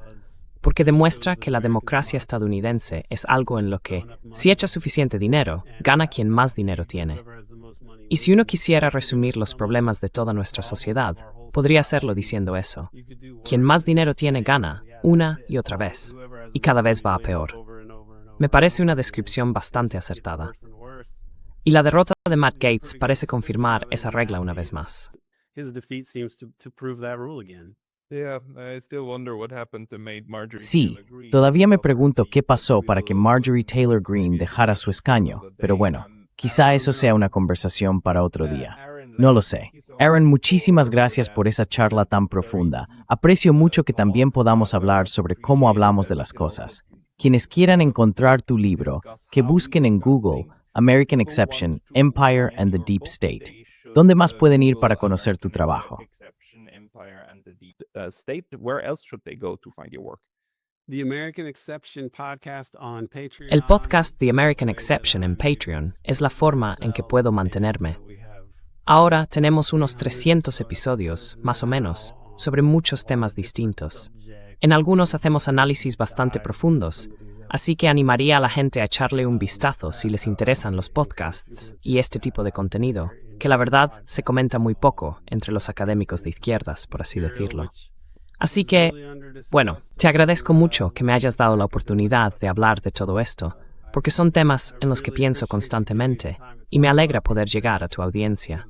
porque demuestra que la democracia estadounidense es algo en lo que, si echa suficiente dinero, gana quien más dinero tiene. Y si uno quisiera resumir los problemas de toda nuestra sociedad, podría hacerlo diciendo eso. Quien más dinero tiene gana, una y otra vez, y cada vez va a peor. Me parece una descripción bastante acertada. Y la derrota de Matt Gaetz parece confirmar esa regla una vez más. His defeat seems to prove that rule again. Yeah, I still wonder what happened to made Marjorie Sí, Taylor Greene. todavía me pregunto qué pasó para que Marjorie Taylor Greene dejara su escaño, pero bueno, quizá eso sea una conversación para otro día. No lo sé. Aaron, muchísimas gracias por esa charla tan profunda. Aprecio mucho que también podamos hablar sobre cómo hablamos de las cosas. Quienes quieran encontrar tu libro, que busquen en Google American Exception, Empire and the Deep State. ¿Dónde más pueden ir para conocer tu trabajo? State, where else should they go to find your work? The American Exception podcast on Patreon. El podcast The American Exception en Patreon es la forma en que puedo mantenerme. Ahora tenemos unos 300 episodios, más o menos, sobre muchos temas distintos. En algunos hacemos análisis bastante profundos, así que animaría a la gente a echarle un vistazo si les interesan los podcasts y este tipo de contenido, que la verdad se comenta muy poco entre los académicos de izquierdas, por así decirlo. Así que, bueno, te agradezco mucho que me hayas dado la oportunidad de hablar de todo esto, porque son temas en los que pienso constantemente y me alegra poder llegar a tu audiencia.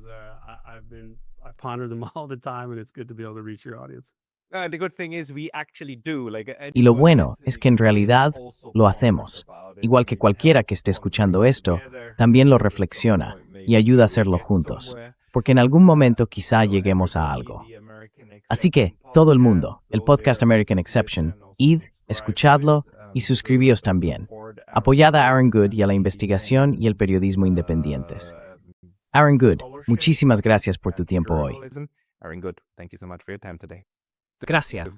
I ponder them all the time, and it's good to be able to reach your audience. The good thing is we actually do. Y lo bueno es que en realidad lo hacemos. Igual que cualquiera que esté escuchando esto, también lo reflexiona y ayuda a hacerlo juntos, porque en algún momento quizá lleguemos a algo. Así que, todo el mundo, el podcast American Exception, id, escuchadlo y suscribíos también. Apoyad a Aaron Good y a la investigación y el periodismo independientes. Aaron Good, muchísimas gracias por tu tiempo hoy. Aaron Good, thank you so much for your time today. Gracias.